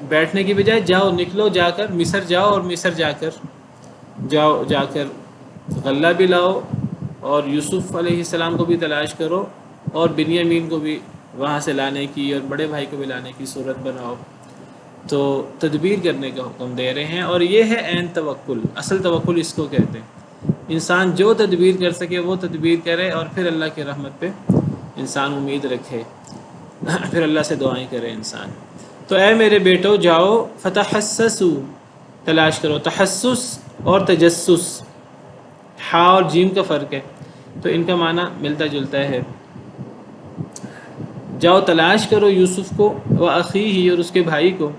بیٹھنے کی بجائے جاؤ، نکلو، جا کر مصر جاؤ، اور مصر جا کر غلہ بھی لاؤ، اور یوسف علیہ السلام کو بھی تلاش کرو، اور بنیامین کو بھی وہاں سے لانے کی اور بڑے بھائی کو بھی لانے کی صورت بناؤ۔ تو تدبیر کرنے کا حکم دے رہے ہیں، اور یہ ہے عین توکل، اصل توکل اس کو کہتے ہیں۔ انسان جو تدبیر کر سکے وہ تدبیر کرے، اور پھر اللہ کی رحمت پہ انسان امید رکھے، پھر اللہ سے دعائیں کرے انسان۔ تو اے میرے بیٹو جاؤ، فتحسسوا، تلاش کرو، تحسس اور تجسس، ہا اور جیم کا فرق ہے، تو ان کا معنی ملتا جلتا ہے۔ جاؤ تلاش کرو یوسف کو، وأخیہ، اور اس کے بھائی کو،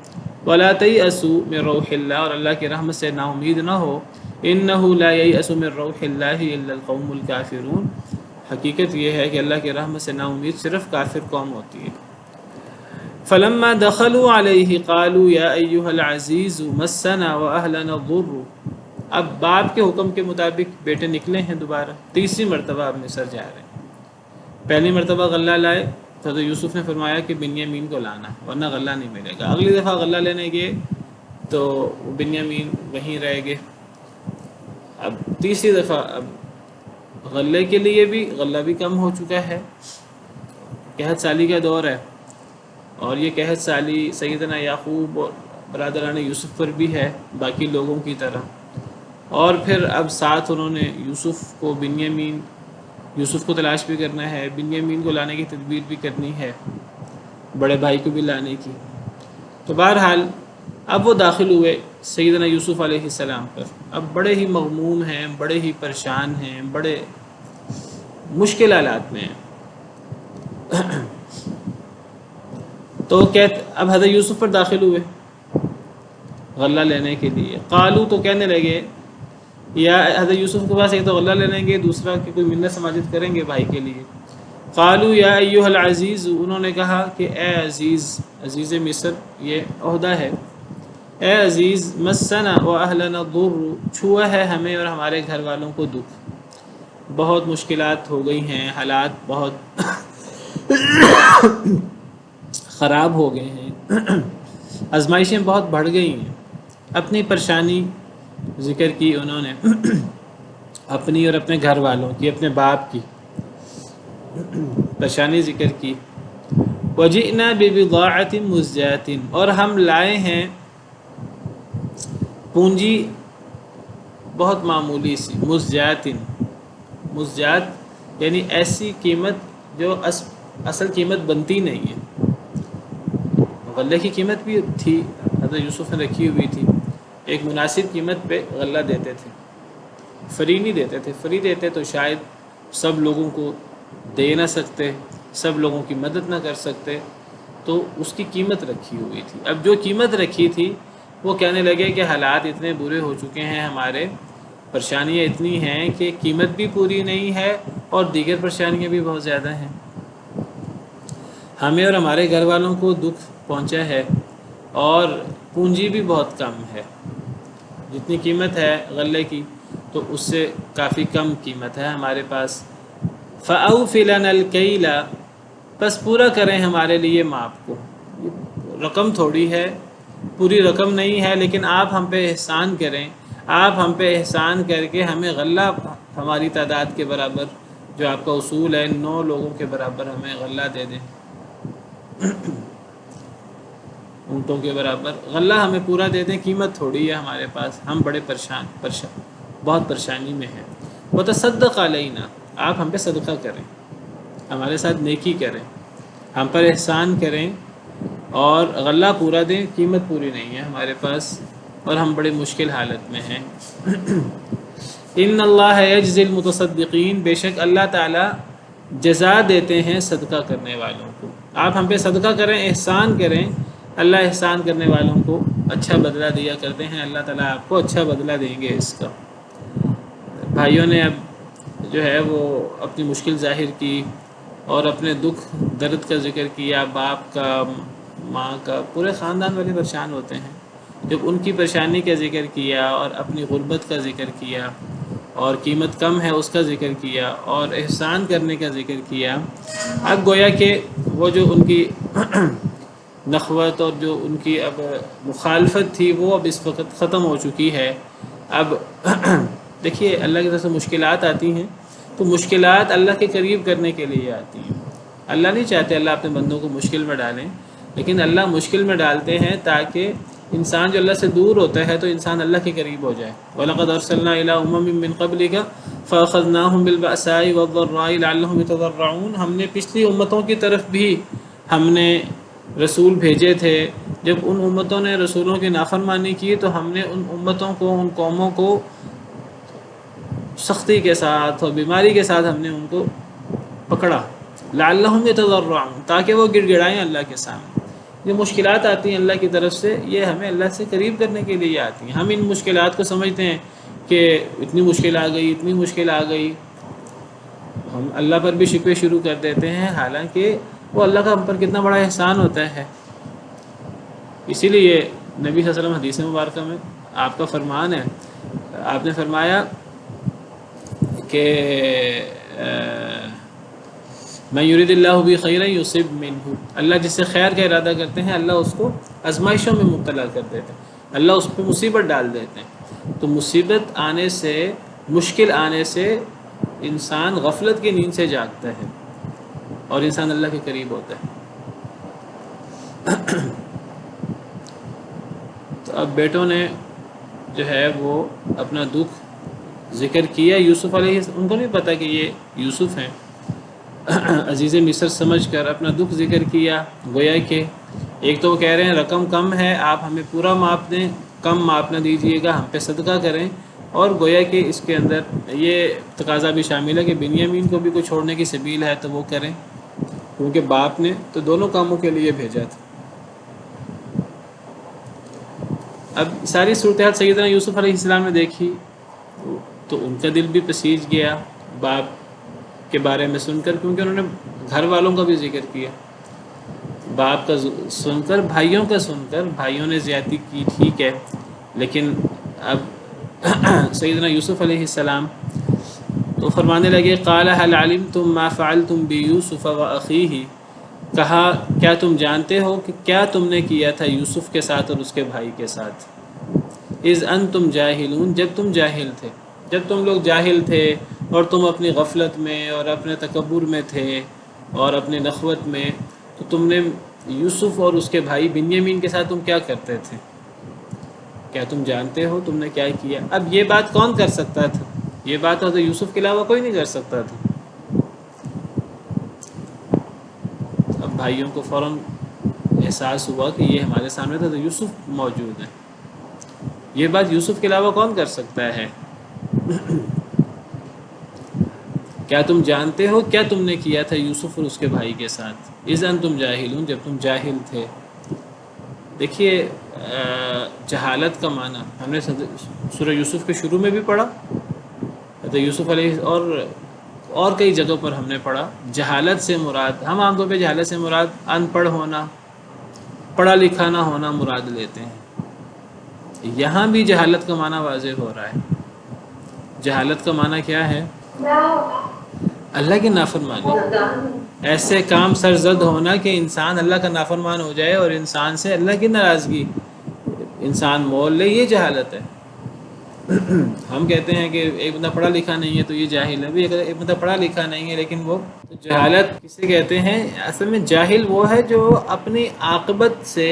ولا تیأسوا من روح اللہ، اور اللہ کی رحمت سے نا امید نہ ہو، انہ لا ییأس من روح اللہ الا القوم الکافرون، حقیقت یہ ہے کہ اللہ کی رحمت سے نا امید صرف کافر قوم ہوتی ہے۔ فلما دخلوا علیہ قالوا یا ایہا العزیز مسنا واہلنا الضر، اب باپ کے حکم کے مطابق بیٹے نکلے ہیں دوبارہ، تیسری مرتبہ اب مصر جا رہے ہیں۔ پہلی مرتبہ غلہ لائے تو یوسف نے فرمایا کہ بنیامین کو لانا ورنہ غلہ نہیں ملے گا، اگلی دفعہ غلہ لینے گئے تو بنیامین وہیں رہ گئے، اب تیسری دفعہ اب غلے کے لیے بھی غلہ بھی کم ہو چکا ہے، قحط سالی کا دور ہے، اور یہ قحط سالی سیدنا یعقوب اور برادران یوسف پر بھی ہے باقی لوگوں کی طرح، اور پھر اب ساتھ انہوں نے یوسف کو تلاش بھی کرنا ہے، بنیامین کو لانے کی تدبیر بھی کرنی ہے، بڑے بھائی کو بھی لانے کی۔ تو بہرحال اب وہ داخل ہوئے سیدنا یوسف علیہ السلام پر، اب بڑے ہی مغموم ہیں، بڑے ہی پریشان ہیں، بڑے مشکل حالات میں ہیں۔ تو اب حضرت یوسف پر داخل ہوئے غلہ لینے کے لیے۔ قالو تو کہنے لگے، یا حضرت یوسف کے پاس ایک تو غلہ لے لیں گے، دوسرا کہ کوئی منت سماجت کریں گے بھائی کے لیے۔ قالو یا ایھا العزیز، انہوں نے کہا کہ اے عزیز، عزیز مصر یہ عہدہ ہے، اے عزیز، مسنا و اہلنا الضر، چھوا ہے ہمیں اور ہمارے گھر والوں کو دکھ، بہت مشکلات ہو گئی ہیں، حالات بہت خراب ہو گئے ہیں، آزمائشیں بہت بڑھ گئی ہیں۔ اپنی پریشانی ذکر کی انہوں نے، اپنی اور اپنے گھر والوں کی، اپنے باپ کی پریشانی ذکر کی۔ وجئنا ببضاعۃ مزجاۃ، اور ہم لائے ہیں پونجی بہت معمولی سی، مزجاۃ، مزجات یعنی ایسی قیمت جو اصل قیمت بنتی نہیں ہے۔ غلے کی قیمت بھی تھی، حضرت یوسف نے رکھی ہوئی تھی، ایک مناسب قیمت پہ غلہ دیتے تھے، فری نہیں دیتے تھے، فری دیتے تو شاید سب لوگوں کو دے نہ سکتے، سب لوگوں کی مدد نہ کر سکتے، تو اس کی قیمت رکھی ہوئی تھی۔ اب جو قیمت رکھی تھی وہ کہنے لگے کہ حالات اتنے برے ہو چکے ہیں ہمارے، پریشانیاں اتنی ہیں کہ قیمت بھی پوری نہیں ہے اور دیگر پریشانیاں بھی بہت زیادہ ہیں، ہمیں اور ہمارے گھر والوں کو دکھ پہنچا ہے، اور پونجی بھی بہت کم ہے، جتنی قیمت ہے غلے کی تو اس سے کافی کم قیمت ہے ہمارے پاس۔ فَأَوْفِ لَنَا الْكَيْلَ، بس پورا کریں ہمارے لیے ماپ کو، رقم تھوڑی ہے، پوری رقم نہیں ہے، لیکن آپ ہم پہ احسان کریں، آپ ہم پہ احسان کر کے ہمیں غلہ ہماری تعداد کے برابر، جو آپ کا اصول ہے 9 لوگوں کے برابر ہمیں غلہ دے دیں، اونٹوں کے برابر غلہ ہمیں پورا دے دیں، قیمت تھوڑی ہے ہمارے پاس، ہم بڑے بہت پریشانی میں ہیں۔ وتصدق علینا، آپ ہم پہ صدقہ کریں، ہمارے ساتھ نیکی کریں، ہم پر احسان کریں اور غلہ پورا دیں، قیمت پوری نہیں ہے ہمارے پاس اور ہم بڑے مشکل حالت میں ہیں۔ ان اللہ یجزی المتصدقین، بے شک اللہ تعالیٰ جزا دیتے ہیں صدقہ کرنے والوں کو۔ آپ ہم پہ صدقہ کریں، احسان کریں، اللہ احسان کرنے والوں کو اچھا بدلہ دیا کرتے ہیں، اللہ تعالیٰ آپ کو اچھا بدلہ دیں گے اس کا۔ بھائیوں نے اب جو ہے وہ اپنی مشکل ظاہر کی اور اپنے دکھ درد کا ذکر کیا، باپ کا، ماں کا، پورے خاندان والے پریشان ہوتے ہیں، جب ان کی پریشانی کا ذکر کیا اور اپنی غربت کا ذکر کیا اور قیمت کم ہے اس کا ذکر کیا اور احسان کرنے کا ذکر کیا، اب گویا کہ وہ جو ان کی نخوت اور جو ان کی اب مخالفت تھی وہ اب اس وقت ختم ہو چکی ہے۔ اب دیکھیے اللہ کی طرف سے مشکلات آتی ہیں تو مشکلات اللہ کے قریب کرنے کے لیے آتی ہیں، اللہ نہیں چاہتے اللہ اپنے بندوں کو مشکل میں ڈالیں، لیکن اللہ مشکل میں ڈالتے ہیں تاکہ انسان جو اللہ سے دور ہوتا ہے تو انسان اللہ کے قریب ہو جائے۔ وَلَقَدْ أَرْسَلْنَا إِلَىٰ أُمَمٍ مِّن قَبْلِكَ فَأَخَذْنَاهُمْ بِالْبَأْسَاءِ وَالضَّرَّاءِ لَعَلَّهُمْ يَتَضَرَّعُونَ، ہم نے پچھلی امتوں کی طرف بھی ہم نے رسول بھیجے تھے، جب ان امتوں نے رسولوں کی نافرمانی کی تو ہم نے ان امتوں کو، ان قوموں کو سختی کے ساتھ اور بیماری کے ساتھ ہم نے ان کو پکڑا، لعلہم یتضرعون، تاکہ وہ گڑ گڑائیں اللہ کے سامنے۔ یہ مشکلات آتی ہیں اللہ کی طرف سے، یہ ہمیں اللہ سے قریب کرنے کے لیے آتی ہیں۔ ہم ان مشکلات کو سمجھتے ہیں کہ اتنی مشکل آ گئی، اتنی مشکل آ گئی، ہم اللہ پر بھی شکوے شروع کر دیتے ہیں، حالانکہ وہ اللہ کا ہم پر کتنا بڑا احسان ہوتا ہے۔ اسی لیے نبی صلی اللہ علیہ وسلم حدیث مبارکہ میں آپ کا فرمان ہے، آپ نے فرمایا کہ میں یرید اللہ بھی خیرا یصب منہ، اللہ جس سے خیر کا ارادہ کرتے ہیں اللہ اس کو آزمائشوں میں مبتلا کر دیتے ہیں، اللہ اس پہ مصیبت ڈال دیتے ہیں۔ تو مصیبت آنے سے، مشکل آنے سے انسان غفلت کی نیند سے جاگتا ہے اور انسان اللہ کے قریب ہوتا ہے۔ تو اب بیٹوں نے جو ہے وہ اپنا دکھ ذکر کیا، یوسف علیہ السلام، ان کو نہیں پتہ کہ یہ یوسف ہیں، عزیز مصر سمجھ کر اپنا دکھ ذکر کیا، گویا کہ ایک تو وہ کہہ رہے ہیں رقم کم ہے، آپ ہمیں پورا ماپ دیں، کم ماپ نہ دیجیے گا، ہم پہ صدقہ کریں، اور گویا کہ اس کے اندر یہ تقاضا بھی شامل ہے کہ بنیامین کو بھی کوئی چھوڑنے کی سبیل ہے تو وہ کریں، کیونکہ باپ نے تو دونوں کاموں کے لیے بھیجا تھا۔ اب ساری صورتحال سیدنا یوسف علیہ السلام نے دیکھی تو ان کا دل بھی پسیج گیا باپ کے بارے میں سن کر، کیونکہ انہوں نے گھر والوں کا بھی ذکر کیا، باپ کا سن کر، بھائیوں کا سن کر، بھائیوں نے زیادتی کی ٹھیک ہے، لیکن اب سیدنا یوسف علیہ السلام تو فرمانے لگے قال هل علمتم ما فعلتم بیوسف واخیہ، کہا کیا تم جانتے ہو کہ کیا تم نے کیا تھا یوسف کے ساتھ اور اس کے بھائی کے ساتھ، اذ انتم جاہلون، جب تم جاہل تھے، جب تم لوگ جاہل تھے اور تم اپنی غفلت میں اور اپنے تکبر میں تھے اور اپنی نخوت میں، تو تم نے یوسف اور اس کے بھائی بنیامین کے ساتھ تم کیا کرتے تھے، کیا تم جانتے ہو تم نے کیا کیا؟ اب یہ بات کون کر سکتا تھا؟ یہ بات حضرت یوسف کے علاوہ کوئی نہیں کر سکتا تھا۔ اب بھائیوں کو فوراً احساس ہوا کہ یہ ہمارے سامنے تھا تو یوسف موجود ہے، یہ بات یوسف کے علاوہ کون کر سکتا ہے؟ کیا تم جانتے ہو کیا تم نے کیا تھا یوسف اور اس کے بھائی کے ساتھ، اذ انتم جاہلون، جب تم جاہل تھے۔ دیکھیے جہالت کا معنی ہم نے سورہ یوسف کے شروع میں بھی پڑھا، حضرت یوسف علیہ اور کئی جگہوں پر ہم نے پڑھا، جہالت سے مراد، ہم عام طور پہ جہالت سے مراد ان پڑھ ہونا، پڑھا لکھا نہ ہونا مراد لیتے ہیں، یہاں بھی جہالت کا معنی واضح ہو رہا ہے۔ جہالت کا معنی کیا ہے؟ اللہ کی نافرمانی، ایسے کام سرزد ہونا کہ انسان اللہ کا نافرمان ہو جائے اور انسان سے اللہ کی ناراضگی انسان مول لے، یہ جہالت ہے۔ ہم کہتے ہیں کہ ایک بندہ پڑھا لکھا نہیں ہے تو یہ جاہل ہے، اگر ایک بندہ پڑھا لکھا نہیں ہے لیکن وہ جہالت کسے کہتے ہیں؟ اصل میں جاہل وہ ہے جو اپنی عاقبت سے،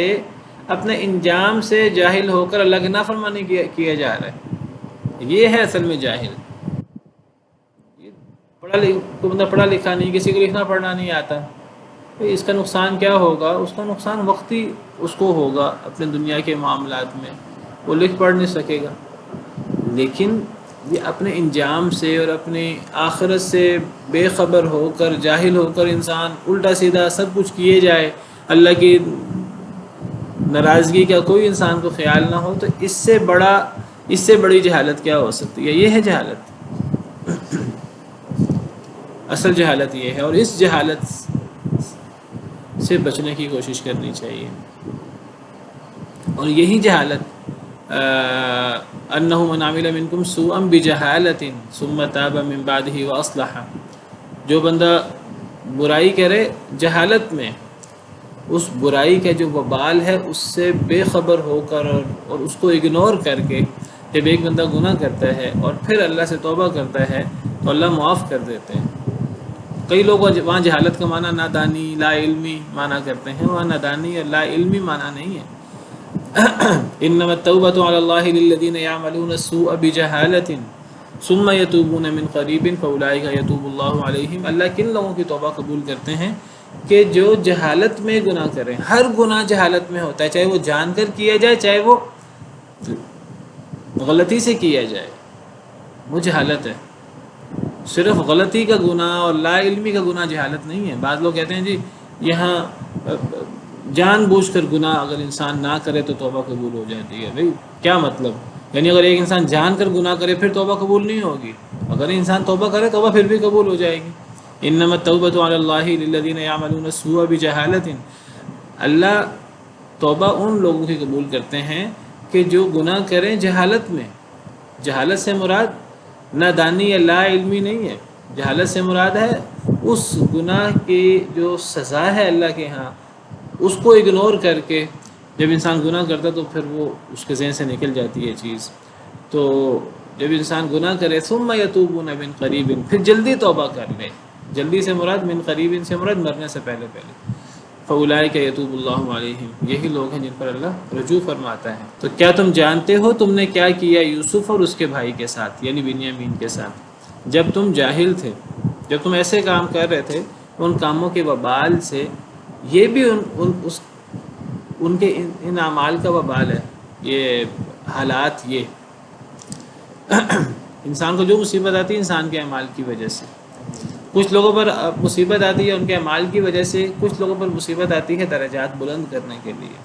اپنے انجام سے جاہل ہو کر اللہ کی نافرمانی کیا جا رہا ہے، یہ ہے اصل میں جاہل۔ کوئی بندہ پڑھا لکھا نہیں، کسی کو لکھنا پڑھنا نہیں آتا، تو اس کا نقصان کیا ہوگا؟ اس کا نقصان وقتی اس کو ہوگا اپنے دنیا کے معاملات میں، وہ لکھ پڑھ نہیں سکے گا، لیکن یہ اپنے انجام سے اور اپنی آخرت سے بے خبر ہو کر، جاہل ہو کر انسان الٹا سیدھا سب کچھ کیے جائے، اللہ کی ناراضگی کا کوئی انسان کو خیال نہ ہو، تو اس سے بڑی جہالت کیا ہو سکتی ہے؟ یہ ہے جہالت، اصل جہالت یہ ہے، اور اس جہالت سے بچنے کی کوشش کرنی چاہیے۔ اور یہی جہالت انہ من عمل منکم سوءا بجہالۃ ثم تاب من بعدہ واصلح، جو بندہ برائی کرے جہالت میں، اس برائی کا جو وبال ہے اس سے بے خبر ہو کر اور اس کو اگنور کر کے، جب ایک بندہ گناہ کرتا ہے اور پھر اللہ سے توبہ کرتا ہے تو اللہ معاف کر دیتے ہیں۔ کئی لوگ وہاں جہالت کا معنی نادانی، لا علمی معنی کرتے ہیں، وہاں نادانی اور لا علمی معنی نہیں ہے۔ انما التوبۃ علی اللہ للذین یعملون السوء بجہالۃ ثم یتوبون من قریب فاولئک یتوب اللہ علیہم، اللہ کن لوگوں کی توبہ قبول کرتے ہیں کہ جو جہالت میں گناہ کریں۔ ہر گناہ جہالت میں ہوتا ہے، چاہے وہ جان کر کیا جائے، چاہے وہ غلطی سے کیا جائے، وہ جہالت ہے۔ صرف غلطی کا گناہ اور لا علمی کا گناہ جہالت نہیں ہے۔ بعض لوگ کہتے ہیں جی یہاں جان بوجھ کر گناہ اگر انسان نہ کرے تو توبہ قبول ہو جاتی ہے۔ بھئی کیا مطلب؟ یعنی اگر ایک انسان جان کر گناہ کرے پھر توبہ قبول نہیں ہوگی؟ اگر انسان توبہ کرے توبہ پھر بھی قبول ہو جائے گی۔ انما التوبۃ علی اللہ للذین یعملون السوء بجہالۃ، اللہ توبہ ان لوگوں کی قبول کرتے ہیں کہ جو گناہ کریں جہالت میں۔ جہالت سے مراد نادانی یا لا علمی نہیں ہے، جہالت سے مراد ہے اس گناہ کی جو سزا ہے اللہ کے ہاں، اس کو اگنور کر کے جب انسان گناہ کرتا تو پھر وہ اس کے ذہن سے نکل جاتی ہے چیز۔ تو جب انسان گناہ کرے ثم یتوبون من قریب، پھر جلدی توبہ کر لے، جلدی سے مراد من قریب سے مراد مرنے سے پہلے فاولئک یتوب اللہ علیہم، یہی لوگ ہیں جن پر اللہ رجوع فرماتا ہے۔ تو کیا تم جانتے ہو تم نے کیا کیا یوسف اور اس کے بھائی کے ساتھ، یعنی بنیامین کے ساتھ، جب تم جاہل تھے، جب تم ایسے کام کر رہے تھے، ان کاموں کے وبال سے یہ بھی اس ان کے ان اعمال کا وبال ہے یہ حالات. یہ انسان کو جو مصیبت آتی ہے انسان کے اعمال کی وجہ سے. کچھ لوگوں پر مصیبت آتی ہے ان کے اعمال کی وجہ سے، کچھ لوگوں پر مصیبت آتی ہے درجات بلند کرنے کے لیے.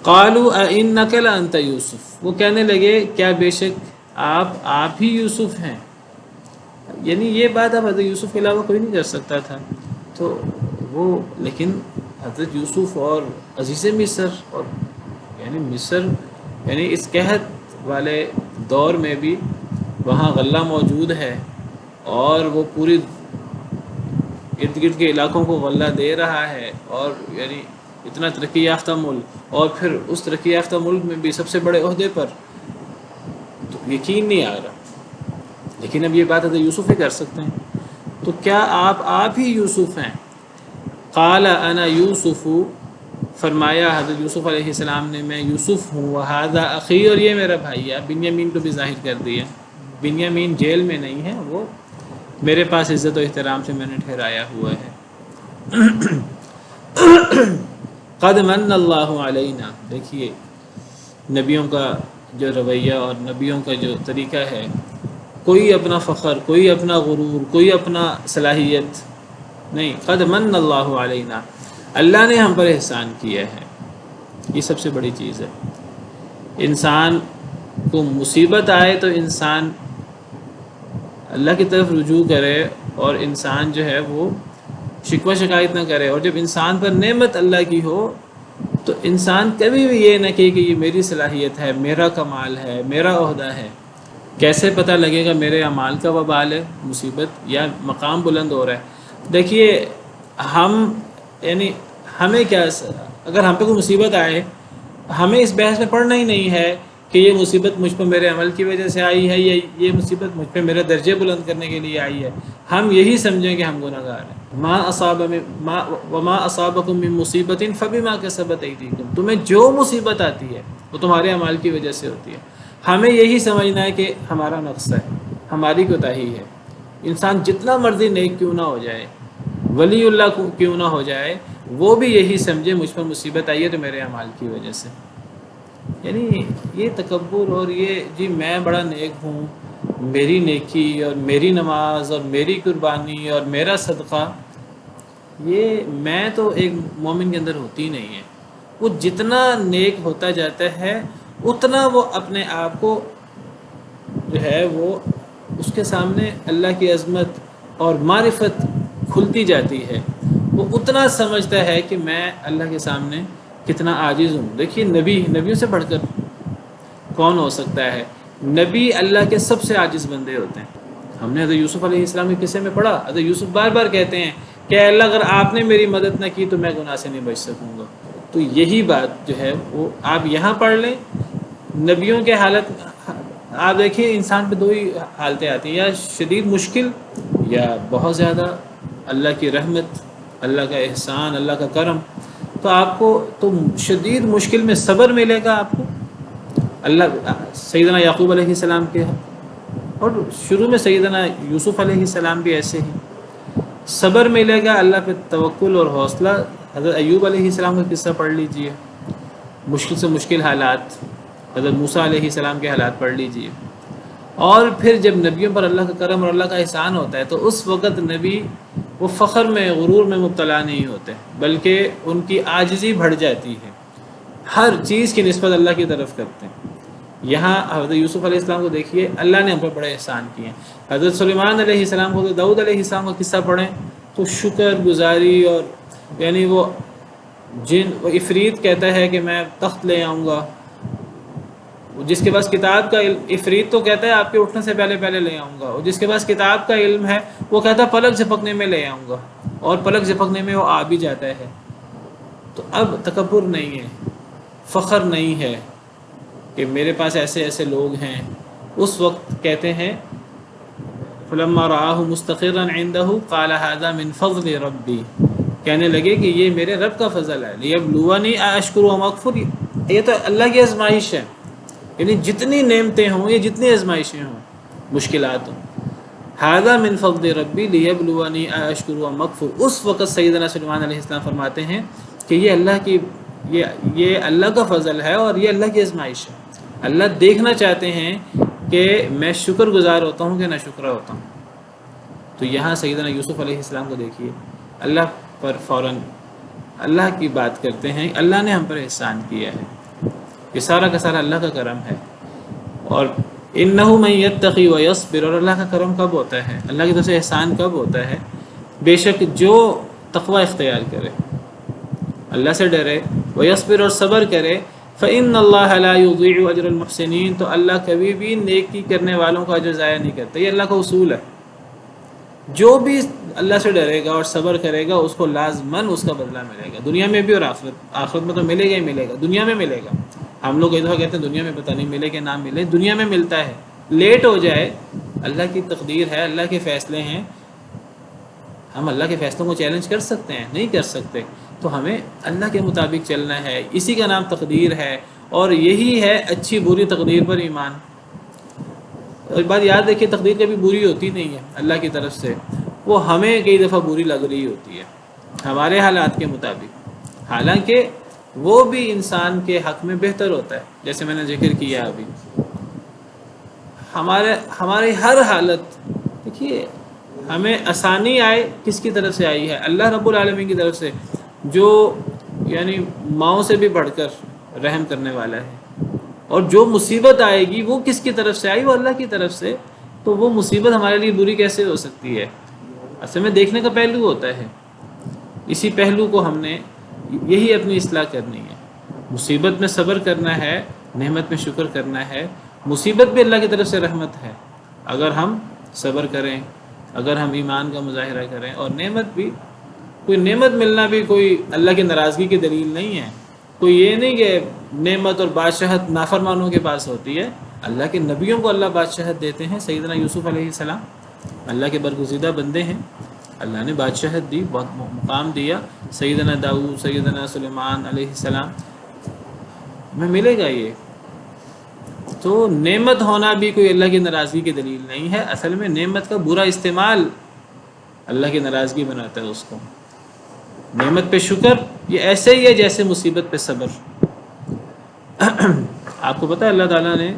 قالوا اِنَّكَ لَأَنْتَ یوسف، وہ کہنے لگے کیا بے شک آپ ہی یوسف ہیں. یعنی یہ بات اب حضرت یوسف کے علاوہ کوئی نہیں کر سکتا تھا. تو وہ لیکن حضرت یوسف اور عزیز مصر، اور یعنی مصر یعنی اس قحط والے دور میں بھی وہاں غلہ موجود ہے اور وہ پوری ارد گرد کے علاقوں کو غلہ دے رہا ہے، اور یعنی اتنا ترقی یافتہ ملک، اور پھر اس ترقی یافتہ ملک میں بھی سب سے بڑے عہدے پر، تو یقین نہیں آ رہا. لیکن اب یہ بات حضرت یوسف ہی کر سکتے ہیں. تو کیا آپ ہی یوسف ہیں؟ قال انا یوسف، فرمایا حضرت یوسف علیہ السلام نے میں یوسف ہوں. وہذا اخی، اور یہ میرا بھائی ہے. بنیامین کو بھی ظاہر کر دیا. بنیامین جیل میں نہیں ہے، وہ میرے پاس عزت و احترام سے میں نے ٹھہرایا ہوا ہے. قد من اللہ علینا، دیکھیے نبیوں کا جو رویہ اور نبیوں کا جو طریقہ ہے، کوئی اپنا فخر، کوئی اپنا غرور، کوئی اپنا صلاحیت نہیں. قد من اللہ علینا، اللہ نے ہم پر احسان کیا ہے. یہ سب سے بڑی چیز ہے. انسان کو مصیبت آئے تو انسان اللہ کی طرف رجوع کرے، اور انسان جو ہے وہ شکوہ شکایت نہ کرے. اور جب انسان پر نعمت اللہ کی ہو تو انسان کبھی بھی یہ نہ کہے کہ یہ میری صلاحیت ہے، میرا کمال ہے، میرا عہدہ ہے. کیسے پتہ لگے گا میرے اعمال کا وبال ہے مصیبت یا مقام بلند ہو رہا ہے؟ دیکھیے ہم یعنی ہمیں کیا، اگر ہم پہ کوئی مصیبت آئے ہمیں اس بحث میں پڑھنا ہی نہیں ہے کہ یہ مصیبت مجھ پر میرے عمل کی وجہ سے آئی ہے، یا یہ مصیبت مجھ پہ میرے درجے بلند کرنے کے لیے آئی ہے. ہم یہی سمجھیں کہ ہم گناہ گار ہیں. وما اصابکم من مصیبت فبما کسبت ایدیکم، تمہیں جو مصیبت آتی ہے وہ تمہارے اعمال کی وجہ سے ہوتی ہے. ہمیں یہی سمجھنا ہے کہ ہمارا نقص ہے، ہماری کوتاہی ہے. انسان جتنا مرضی نیک کیوں نہ ہو جائے، ولی اللہ کیوں نہ ہو جائے، وہ بھی یہی سمجھے مجھ پر مصیبت آئی ہے تو میرے اعمال کی وجہ سے. یعنی یہ تکبر اور یہ جی میں بڑا نیک ہوں، میری نیکی اور میری نماز اور میری قربانی اور میرا صدقہ، یہ میں تو ایک مومن کے اندر ہوتی ہی نہیں ہے. وہ جتنا نیک ہوتا جاتا ہے اتنا وہ اپنے آپ کو جو ہے وہ اس کے سامنے اللہ کی عظمت اور معرفت کھلتی جاتی ہے. وہ اتنا سمجھتا ہے کہ میں اللہ کے سامنے کتنا عاجز ہوں. دیکھیے نبیوں سے بڑھ کر کون ہو سکتا ہے؟ نبی اللہ کے سب سے عاجز بندے ہوتے ہیں. ہم نے حضرت یوسف علیہ السلام کے قصے میں پڑھا، حضرت یوسف بار بار کہتے ہیں کہ اللہ اگر آپ نے میری مدد نہ کی تو میں گناہ سے نہیں بچ سکوں گا. تو یہی بات جو ہے وہ آپ یہاں پڑھ لیں. نبیوں کے حالت آپ دیکھیے انسان پہ دو ہی حالتیں آتی ہیں، یا شدید مشکل یا بہت زیادہ اللہ کی رحمت، اللہ کا احسان، اللہ کا کرم. تو آپ کو تو شدید مشکل میں صبر ملے گا آپ کو. اللہ سیدنا یعقوب علیہ السلام کے، اور شروع میں سیدنا یوسف علیہ السلام بھی ایسے ہی صبر ملے گا، اللہ پہ توکل اور حوصلہ. حضرت ایوب علیہ السلام کا قصہ پڑھ لیجئے، مشکل سے مشکل حالات. حضرت موسیٰ علیہ السلام کے حالات پڑھ لیجئے. اور پھر جب نبیوں پر اللہ کا کرم اور اللہ کا احسان ہوتا ہے تو اس وقت نبی وہ فخر میں، غرور میں مبتلا نہیں ہوتے، بلکہ ان کی عاجزی بڑھ جاتی ہے، ہر چیز کی نسبت اللہ کی طرف کرتے ہیں. یہاں حضرت یوسف علیہ السلام کو دیکھیے، اللہ نے ہم پر بڑے احسان کیے ہیں. حضرت سلیمان علیہ السلام کو، داؤد علیہ السلام کا قصہ پڑھیں تو شکر گزاری، اور یعنی وہ عفریت کہتا ہے کہ میں تخت لے آؤں گا. جس کے پاس کتاب کا علم، عفریت تو کہتا ہے آپ کے اٹھنے سے پہلے پہلے لے آؤں گا، اور جس کے پاس کتاب کا علم ہے وہ کہتا ہے پلک جھپکنے میں لے آؤں گا، اور پلک جھپکنے میں وہ آ بھی جاتا ہے. تو اب تکبر نہیں ہے، فخر نہیں ہے کہ میرے پاس ایسے ایسے لوگ ہیں. اس وقت کہتے ہیں فلما رآہ مستقرا عنده قال هذا من فضل ربی، کہنے لگے کہ یہ میرے رب کا فضل ہے. لیبلونی اشکر ام اکفر، یہ تو اللہ کی آزمائش ہے. یعنی جتنی نعمتیں ہوں، یہ جتنی آزمائشیں ہوں، مشکلات ہوں، هذا من فضل ربی لیبلونی اشکر ام اکفر. اس وقت سیدنا سلیمان علیہ السلام فرماتے ہیں کہ یہ اللہ کی یہ اللہ کا فضل ہے اور یہ اللہ کی آزمائش ہے۔ اللہ دیکھنا چاہتے ہیں کہ میں شکر گزار ہوتا ہوں کہ نہ شکرہ ہوتا ہوں۔ تو یہاں سیدنا یوسف علیہ السلام کو دیکھیے، اللہ پر فوراً اللہ کی بات کرتے ہیں، اللہ نے ہم پر احسان کیا ہے، یہ سارا کا سارا اللہ کا کرم ہے۔ اور انہ من یتقی ویصبر، اور اللہ کا کرم کب ہوتا ہے، اللہ کی طرف سے احسان کب ہوتا ہے؟ بے شک جو تقوی اختیار کرے، اللہ سے ڈرے، ویصبر اور صبر کرے، فإن اللہ لا یضیع اجر المحسنین، تو اللہ کبھی بھی نیکی کرنے والوں کا اجر ضائع نہیں کرتا۔ یہ اللہ کا اصول ہے، جو بھی اللہ سے ڈرے گا اور صبر کرے گا اس کو لازماً اس کا بدلہ ملے گا، دنیا میں بھی اور آخرت میں تو ملے گا ہی ملے گا، دنیا میں ملے گا۔ ہم لوگ ایک دفعہ کہتے ہیں دنیا میں پتہ نہیں ملے کہ نہ ملے، دنیا میں ملتا ہے، لیٹ ہو جائے اللہ کی تقدیر ہے، اللہ کے فیصلے ہیں۔ ہم اللہ کے فیصلوں کو چیلنج کر سکتے ہیں؟ نہیں کر سکتے، تو ہمیں اللہ کے مطابق چلنا ہے، اسی کا نام تقدیر ہے، اور یہی ہے اچھی بری تقدیر پر ایمان۔ ایک بات یاد رکھیے، تقدیر کبھی بری ہوتی نہیں ہے اللہ کی طرف سے، وہ ہمیں کئی دفعہ بری لگ رہی ہوتی ہے ہمارے حالات کے مطابق، حالانکہ وہ بھی انسان کے حق میں بہتر ہوتا ہے۔ جیسے میں نے ذکر کیا ابھی، ہماری ہر حالت، دیکھیے ہمیں آسانی آئے کس کی طرف سے آئی ہے؟ اللہ رب العالمین کی طرف سے، جو یعنی ماؤں سے بھی بڑھ کر رحم کرنے والا ہے۔ اور جو مصیبت آئے گی وہ کس کی طرف سے آئی؟ وہ اللہ کی طرف سے۔ تو وہ مصیبت ہمارے لیے بری کیسے ہو سکتی ہے؟ اصل میں دیکھنے کا پہلو ہوتا ہے، اسی پہلو کو ہم نے یہی اپنی اصلاح کرنی ہے۔ مصیبت میں صبر کرنا ہے، نعمت میں شکر کرنا ہے۔ مصیبت بھی اللہ کی طرف سے رحمت ہے، اگر ہم صبر کریں، اگر ہم ایمان کا مظاہرہ کریں، اور نعمت بھی، کوئی نعمت ملنا بھی کوئی اللہ کی ناراضگی کی دلیل نہیں ہے۔ کوئی یہ نہیں کہ نعمت اور بادشاہت نافرمانوں کے پاس ہوتی ہے، اللہ کے نبیوں کو اللہ بادشاہت دیتے ہیں۔ سیدنا یوسف علیہ السلام اللہ کے برگزیدہ بندے ہیں، اللہ نے بادشاہت دی، بہت مقام دیا۔ سیدنا داؤد، سیدنا سلیمان علیہ السلام میں ملے گا یہ۔ تو نعمت ہونا بھی کوئی اللہ کی ناراضگی کی دلیل نہیں ہے، اصل میں نعمت کا برا استعمال اللہ کی ناراضگی بناتا ہے اس کو۔ نعمت پہ شکر یہ ایسے ہی ہے جیسے مصیبت پہ صبر۔ آپ کو پتہ ہے اللہ تعالیٰ نے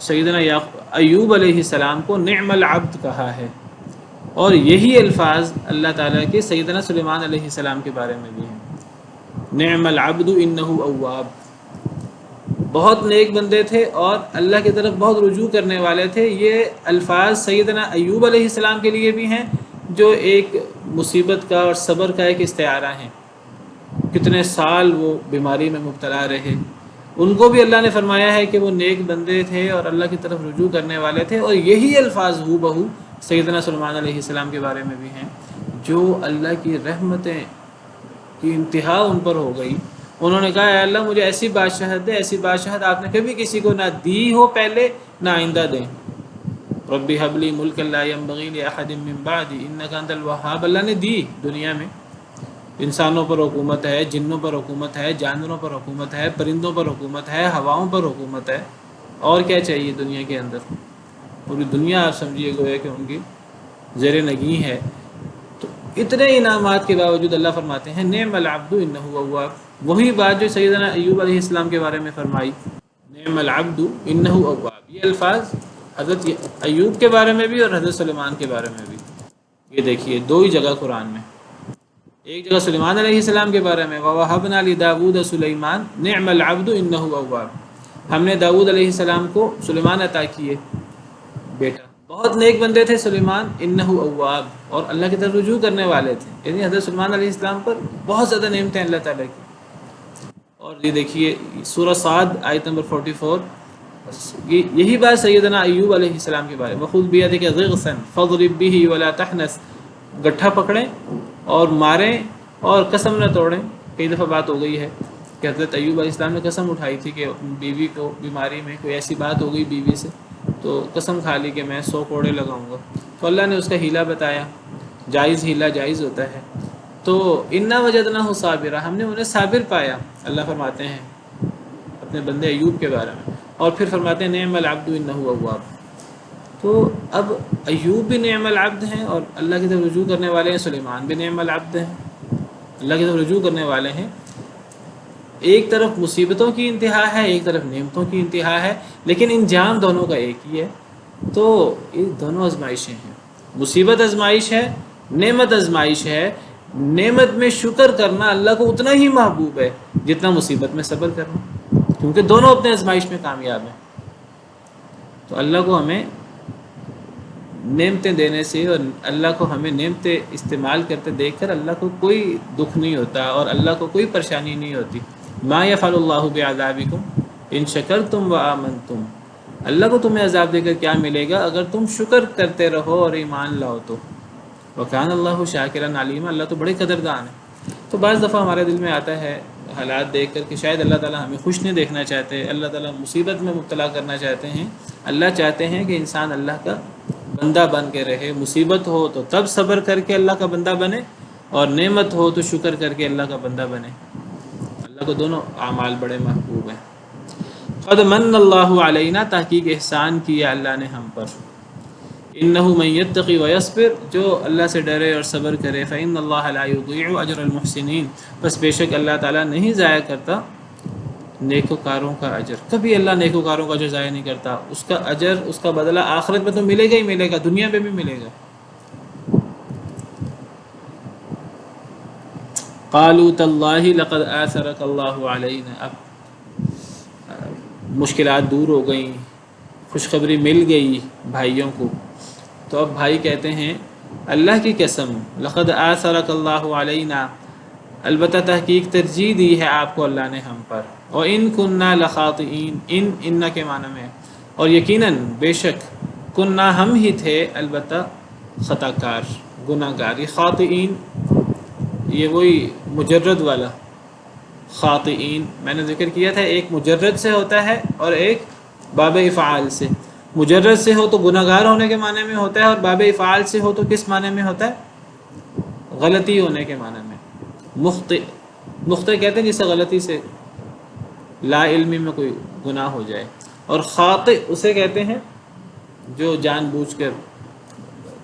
سیدنا ایوب علیہ السلام کو نعم العبد کہا ہے، اور یہی الفاظ اللہ تعالیٰ کے سیدنا سلیمان علیہ السلام کے بارے میں بھی ہیں، نعم العبد انہ اواب۔ بہت نیک بندے تھے اور اللہ کی طرف بہت رجوع کرنے والے تھے۔ یہ الفاظ سیدنا ایوب علیہ السلام کے لیے بھی ہیں، جو ایک مصیبت کا اور صبر کا ایک استعارہ ہیں۔ کتنے سال وہ بیماری میں مبتلا رہے، ان کو بھی اللہ نے فرمایا ہے کہ وہ نیک بندے تھے اور اللہ کی طرف رجوع کرنے والے تھے، اور یہی الفاظ ہو بہو سیدنا سلیمان علیہ السلام کے بارے میں بھی ہیں، جو اللہ کی رحمتیں کی انتہا ان پر ہو گئی۔ انہوں نے کہا اے اللہ مجھے ایسی بادشاہت دے، ایسی بادشاہت آپ نے کبھی کسی کو نہ دی ہو پہلے، نہ آئندہ دیں۔ ربی حب لی ملکا لا ینبغی لأحد من بعدی انک انت الوہاب۔ اللہ نے دی دنیا میں، انسانوں پر حکومت ہے، جنوں پر حکومت ہے، جانوروں پر حکومت ہے، پرندوں پر حکومت ہے، ہواؤں پر حکومت ہے، اور کیا چاہیے دنیا کے اندر؟ پوری دنیا آپ سمجھیے گویا کہ ان کی زیر نگین ہے۔ تو اتنے انعامات کے باوجود اللہ فرماتے ہیں نعم العبد انہ اواب۔ وہی بات جو سیدنا ایوب علیہ السلام کے بارے میں فرمائی، نعم العبد انہ اواب، یہ الفاظ حضرت ایوب کے بارے میں بھی اور حضرت سلیمان کے بارے میں بھی۔ یہ دیکھیے دو ہی جگہ قرآن میں، ایک جگہ سلیمان علیہ السلام کے بارے میں وَوَهَبْنَا لِدَاوُودَ سُلَيْمَانَ نِعْمَ الْعَبْدُ إِنَّهُ أَوَّابٌ، ہم نے داؤد علیہ السلام کو سلیمان عطا کیے بیٹا، بہت نیک بندے تھے سلیمان، انہ اواب، اور اللہ کی طرف رجوع کرنے والے تھے، یعنی حضرت سلیمان علیہ السلام پر بہت زیادہ نعمتیں اللہ تعالیٰ کی۔ اور یہ دیکھیے سورہ صاد آیت نمبر 44، یہی بات سیدنا ایوب علیہ السلام کے بارے میں، وَخُذْ بِيَدِكَ ضِغْثًا فَاضْرِب بِهِ وَلَا تَحْنَثْ، گٹھا پکڑیں اور ماریں اور قسم نہ توڑیں۔ کئی دفعہ بات ہو گئی ہے کہ حضرت ایوب علیہ السلام نے قسم اٹھائی تھی کہ بیوی کو بیماری میں کوئی ایسی بات ہو گئی بیوی سے، تو قسم کھا لی کہ میں 100 کوڑے لگاؤں گا، تو اللہ نے اس کا ہیلا بتایا، جائز ہیلا جائز ہوتا ہے۔ تو انا وجدناہ صابرا، ہم نے انہیں صابر پایا، اللہ فرماتے ہیں اپنے بندے ایوب کے بارے میں، اور پھر فرماتے ہیں نعم العبد انہ اواب۔ تو اب ایوب بھی نعم العبد ہیں اور اللہ کی طرف رجوع کرنے والے ہیں، سلیمان بھی نعم العبد ہیں، اللہ کی طرف رجوع کرنے والے ہیں۔ ایک طرف مصیبتوں کی انتہا ہے، ایک طرف نعمتوں کی انتہا ہے، لیکن انجام دونوں کا ایک ہی ہے۔ تو یہ دونوں آزمائشیں ہیں، مصیبت آزمائش ہے، نعمت آزمائش ہے۔ نعمت میں شکر کرنا اللہ کو اتنا ہی محبوب ہے جتنا مصیبت میں صبر کرنا، کیونکہ دونوں اپنے آزمائش میں کامیاب ہیں۔ تو اللہ کو ہمیں نعمتیں دینے سے اور اللہ کو ہمیں نعمتیں استعمال کرتے دیکھ کر اللہ کو کوئی دکھ نہیں ہوتا اور اللہ کو کوئی پریشانی نہیں ہوتی۔ ما یفعل اللہ بعذابکم ان شکرتم وآمنتم، اللہ کو تمہیں عذاب دے کر کیا ملے گا اگر تم شکر کرتے رہو اور ایمان لاؤ تو۔ وکان اللہ شاکرا علیما، اللہ تو بڑے قدردان ہے۔ تو بعض دفعہ ہمارے دل میں آتا ہے حالات دیکھ کر کہ شاید اللہ تعالیٰ ہمیں خوش نہیں دیکھنا چاہتے، اللہ تعالیٰ مصیبت میں مبتلا کرنا چاہتے ہیں۔ اللہ چاہتے ہیں کہ انسان اللہ کا بندہ بن کے رہے، مصیبت ہو تو تب صبر کر کے اللہ کا بندہ بنے، اور نعمت ہو تو شکر کر کے اللہ کا بندہ بنے۔ اللہ کو دونوں اعمال بڑے محبوب ہیں۔ قد من اللہ علینا، تحقیق احسان کیا اللہ نے ہم پر۔ انہ من یتقی ویصبر، جو اللہ سے ڈرے اور صبر کرے، فإن اللہ لا یضیع اجر المحسنین، بس بے شک اللہ تعالیٰ نہیں ضائع کرتا نیکوکاروں کا اجر۔ کبھی اللہ نیکوکاروں کا اجر ضائع نہیں کرتا، اس کا اجر، اس کا بدلہ آخرت میں تو ملے گا ہی ملے گا، دنیا میں بھی ملے گا۔ قالوا تاللہ لقد آثرک اللہ علینا، اب مشکلات دور ہو گئیں، خوشخبری مل گئی بھائیوں کو، تو اب بھائی کہتے ہیں اللہ کی قسم، لقد آثرک اللہ علینا، البتہ تحقیق ترجیح دی ہے آپ کو اللہ نے ہم پر، اور ان کننا لخاطئین، ان کے معنی میں، اور یقیناً بے شک کننا ہم ہی تھے البتہ خطا کار، گناہ گار۔ یہ خاطئین یہ وہی مجرد والا خاطئین میں نے ذکر کیا تھا، ایک مجرد سے ہوتا ہے اور ایک باب افعال سے۔ مجرد سے ہو تو گناہ گار ہونے کے معنی میں ہوتا ہے، اور باب افعال سے ہو تو کس معنی میں ہوتا ہے؟ غلطی ہونے کے معنی میں۔ مخطئ کہتے ہیں جسے غلطی سے، لا علمی میں کوئی گناہ ہو جائے، اور خاطئ اسے کہتے ہیں جو جان بوجھ کر،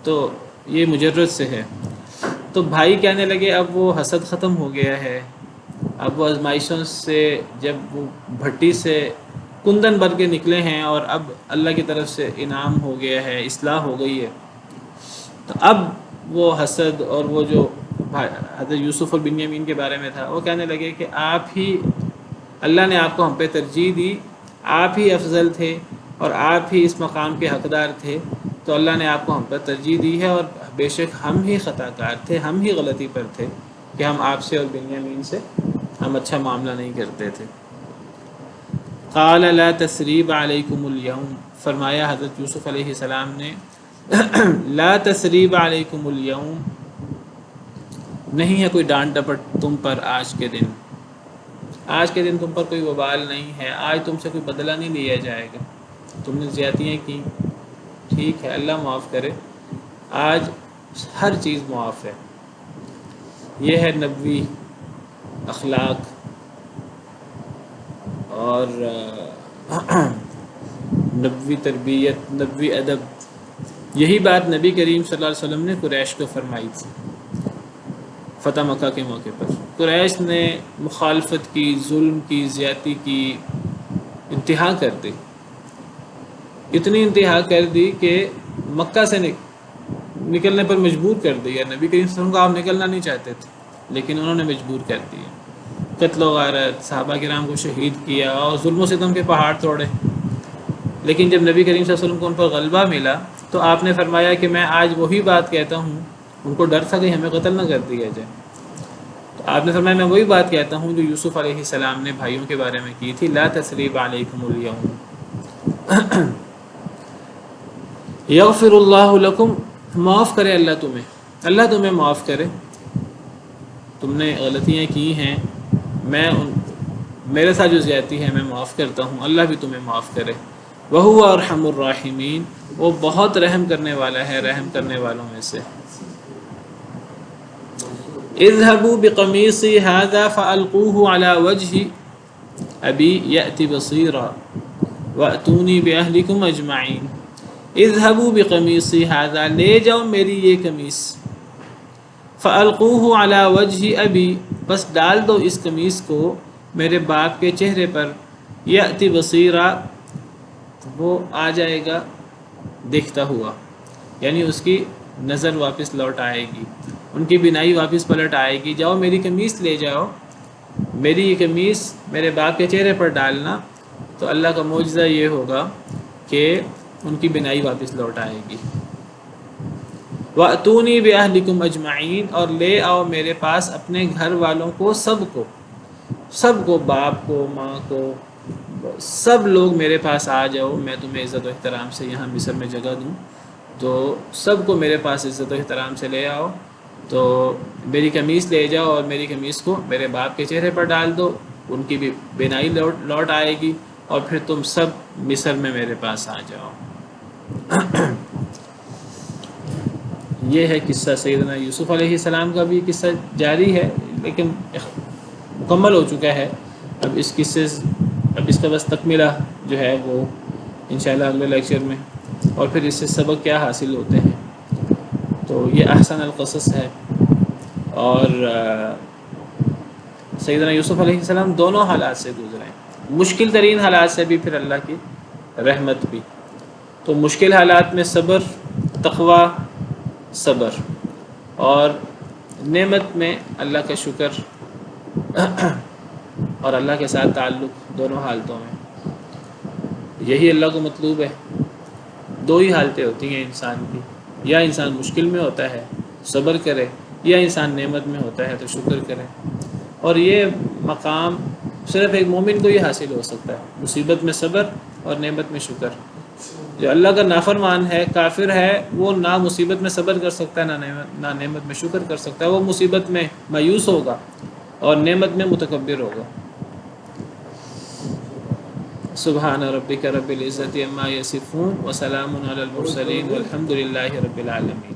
تو یہ مجرد سے ہے۔ تو بھائی کہنے لگے اب وہ حسد ختم ہو گیا ہے، اب وہ آزمائشوں سے، جب وہ بھٹی سے کندن بن کے نکلے ہیں اور اب اللہ کی طرف سے انعام ہو گیا ہے، اصلاح ہو گئی ہے، تو اب وہ حسد اور وہ جو حضرت یوسف اور بنیامین کے بارے میں تھا، وہ کہنے لگے کہ آپ ہی، اللہ نے آپ کو ہم پہ ترجیح دی، آپ ہی افضل تھے اور آپ ہی اس مقام کے حقدار تھے، تو اللہ نے آپ کو ہم پر ترجیح دی ہے، اور بے شک ہم ہی خطا کار تھے، ہم ہی غلطی پر تھے کہ ہم آپ سے اور بنیامین سے ہم اچھا معاملہ نہیں کرتے تھے۔ قال لا تثریب علیکم اليوم، فرمایا حضرت یوسف علیہ السلام نے لا تثریب علیکم اليوم، نہیں ہے کوئی ڈانٹ ڈپٹ تم پر آج کے دن، آج کے دن تم پر کوئی وبال نہیں ہے، آج تم سے کوئی بدلہ نہیں لیا جائے گا، تم نے زیادتیاں کی، ٹھیک ہے اللہ معاف کرے، آج ہر چیز معاف ہے۔ یہ ہے نبوی اخلاق اور نبوی تربیت، نبوی ادب۔ یہی بات نبی کریم صلی اللہ علیہ وسلم نے قریش کو فرمائی تھی فتح مکہ کے موقع پر۔ قریش نے مخالفت کی، ظلم کی، زیادتی کی، انتہا کر دی، اتنی انتہا کر دی کہ مکہ سے نکلنے پر مجبور کر دیا۔ نبی کریم صلی اللہ علیہ وسلم کو آپ نکلنا نہیں چاہتے تھے، لیکن انہوں نے مجبور کر دیا، قتل و غارت، صحابہ کرام کو شہید کیا اور ظلم و ستم کے پہاڑ توڑے۔ لیکن جب نبی کریم صلی اللہ علیہ وسلم کو ان پر غلبہ ملا تو آپ نے فرمایا کہ میں آج وہی بات کہتا ہوں، ان کو ڈر تھا کہ ہمیں قتل نہ کر دیا جائے، تو آپ نے فرمایا میں وہی بات کہتا ہوں جو یوسف علیہ السلام نے بھائیوں کے بارے میں کی تھی، لا تثریب علیکم اليوم یغفر اللہ لکم، معاف کرے اللہ تمہیں، اللہ تمہیں معاف کرے، تم نے غلطیاں کی ہیں، میرے ساتھ جو زیادتی ہے میں معاف کرتا ہوں، اللہ بھی تمہیں معاف کرے۔ وَهُوَ أَرْحَمُ الرَّاحِمِينَ، وہ بہت رحم کرنے والا ہے رحم کرنے والوں میں سے۔ اذهبوا بقمیصی هذا فألقوه على وجه أبي يأتي بصيرا وأتوني بأهلكم أجمعين۔ اذهبوا بقمیصی هذا، لے جاؤ میری یہ قمیص، فألقوه على وجه أبي، بس ڈال دو اس قمیص کو میرے باپ کے چہرے پر، یأتی بصیرا، وہ آ جائے گا دیکھتا ہوا، یعنی اس کی نظر واپس لوٹ آئے گی، ان کی بینائی واپس پلٹ آئے گی. جاؤ میری قمیص لے جاؤ، میری یہ قمیص میرے باپ کے چہرے پر ڈالنا، تو اللہ کا معجزہ یہ ہوگا کہ ان کی بینائی واپس لوٹ آئے گی. وَأْتُونِي بِأَهْلِكُمْ أَجْمَعِينَ، اور لے آؤ میرے پاس اپنے گھر والوں کو، سب کو، باپ کو، ماں کو، سب لوگ میرے پاس آ جاؤ، میں تمہیں عزت و احترام سے یہاں مصر میں جگہ دوں. تو سب کو میرے پاس عزت و احترام سے لے آؤ، تو میری قمیص لے جاؤ اور میری قمیص کو میرے باپ کے چہرے پر ڈال دو، ان کی بھی بینائی لوٹ آئے گی، اور پھر تم سب مصر میں میرے پاس آ جاؤ. یہ ہے قصہ سیدنا یوسف علیہ السلام کا. بھی قصہ جاری ہے لیکن مکمل ہو چکا ہے. اب اس کا بس تکملہ جو ہے وہ انشاءاللہ اگلے لیکچر میں. اور پھر اس سے سبق کیا حاصل ہوتے ہیں. تو یہ احسن القصص ہے. اور سیدنا یوسف علیہ السلام دونوں حالات سے گزرے، مشکل ترین حالات سے بھی، پھر اللہ کی رحمت بھی. تو مشکل حالات میں صبر، تقوی، صبر، اور نعمت میں اللہ کا شکر اور اللہ کے ساتھ تعلق، دونوں حالتوں میں یہی اللہ کو مطلوب ہے. دو ہی حالتیں ہوتی ہیں انسان کی، یا انسان مشکل میں ہوتا ہے صبر کرے، یا انسان نعمت میں ہوتا ہے تو شکر کرے. اور یہ مقام صرف ایک مومن کو ہی حاصل ہو سکتا ہے، مصیبت میں صبر اور نعمت میں شکر. جو اللہ کا نافرمان ہے، کافر ہے، وہ نہ مصیبت میں صبر کر سکتا ہے، نہ نعمت میں شکر کر سکتا ہے. وہ مصیبت میں مایوس ہوگا اور نعمت میں متکبر ہوگا. سبحان ربک رب العزت عما یصفون وسلام علی المرسلین والحمد للہ رب العالمین.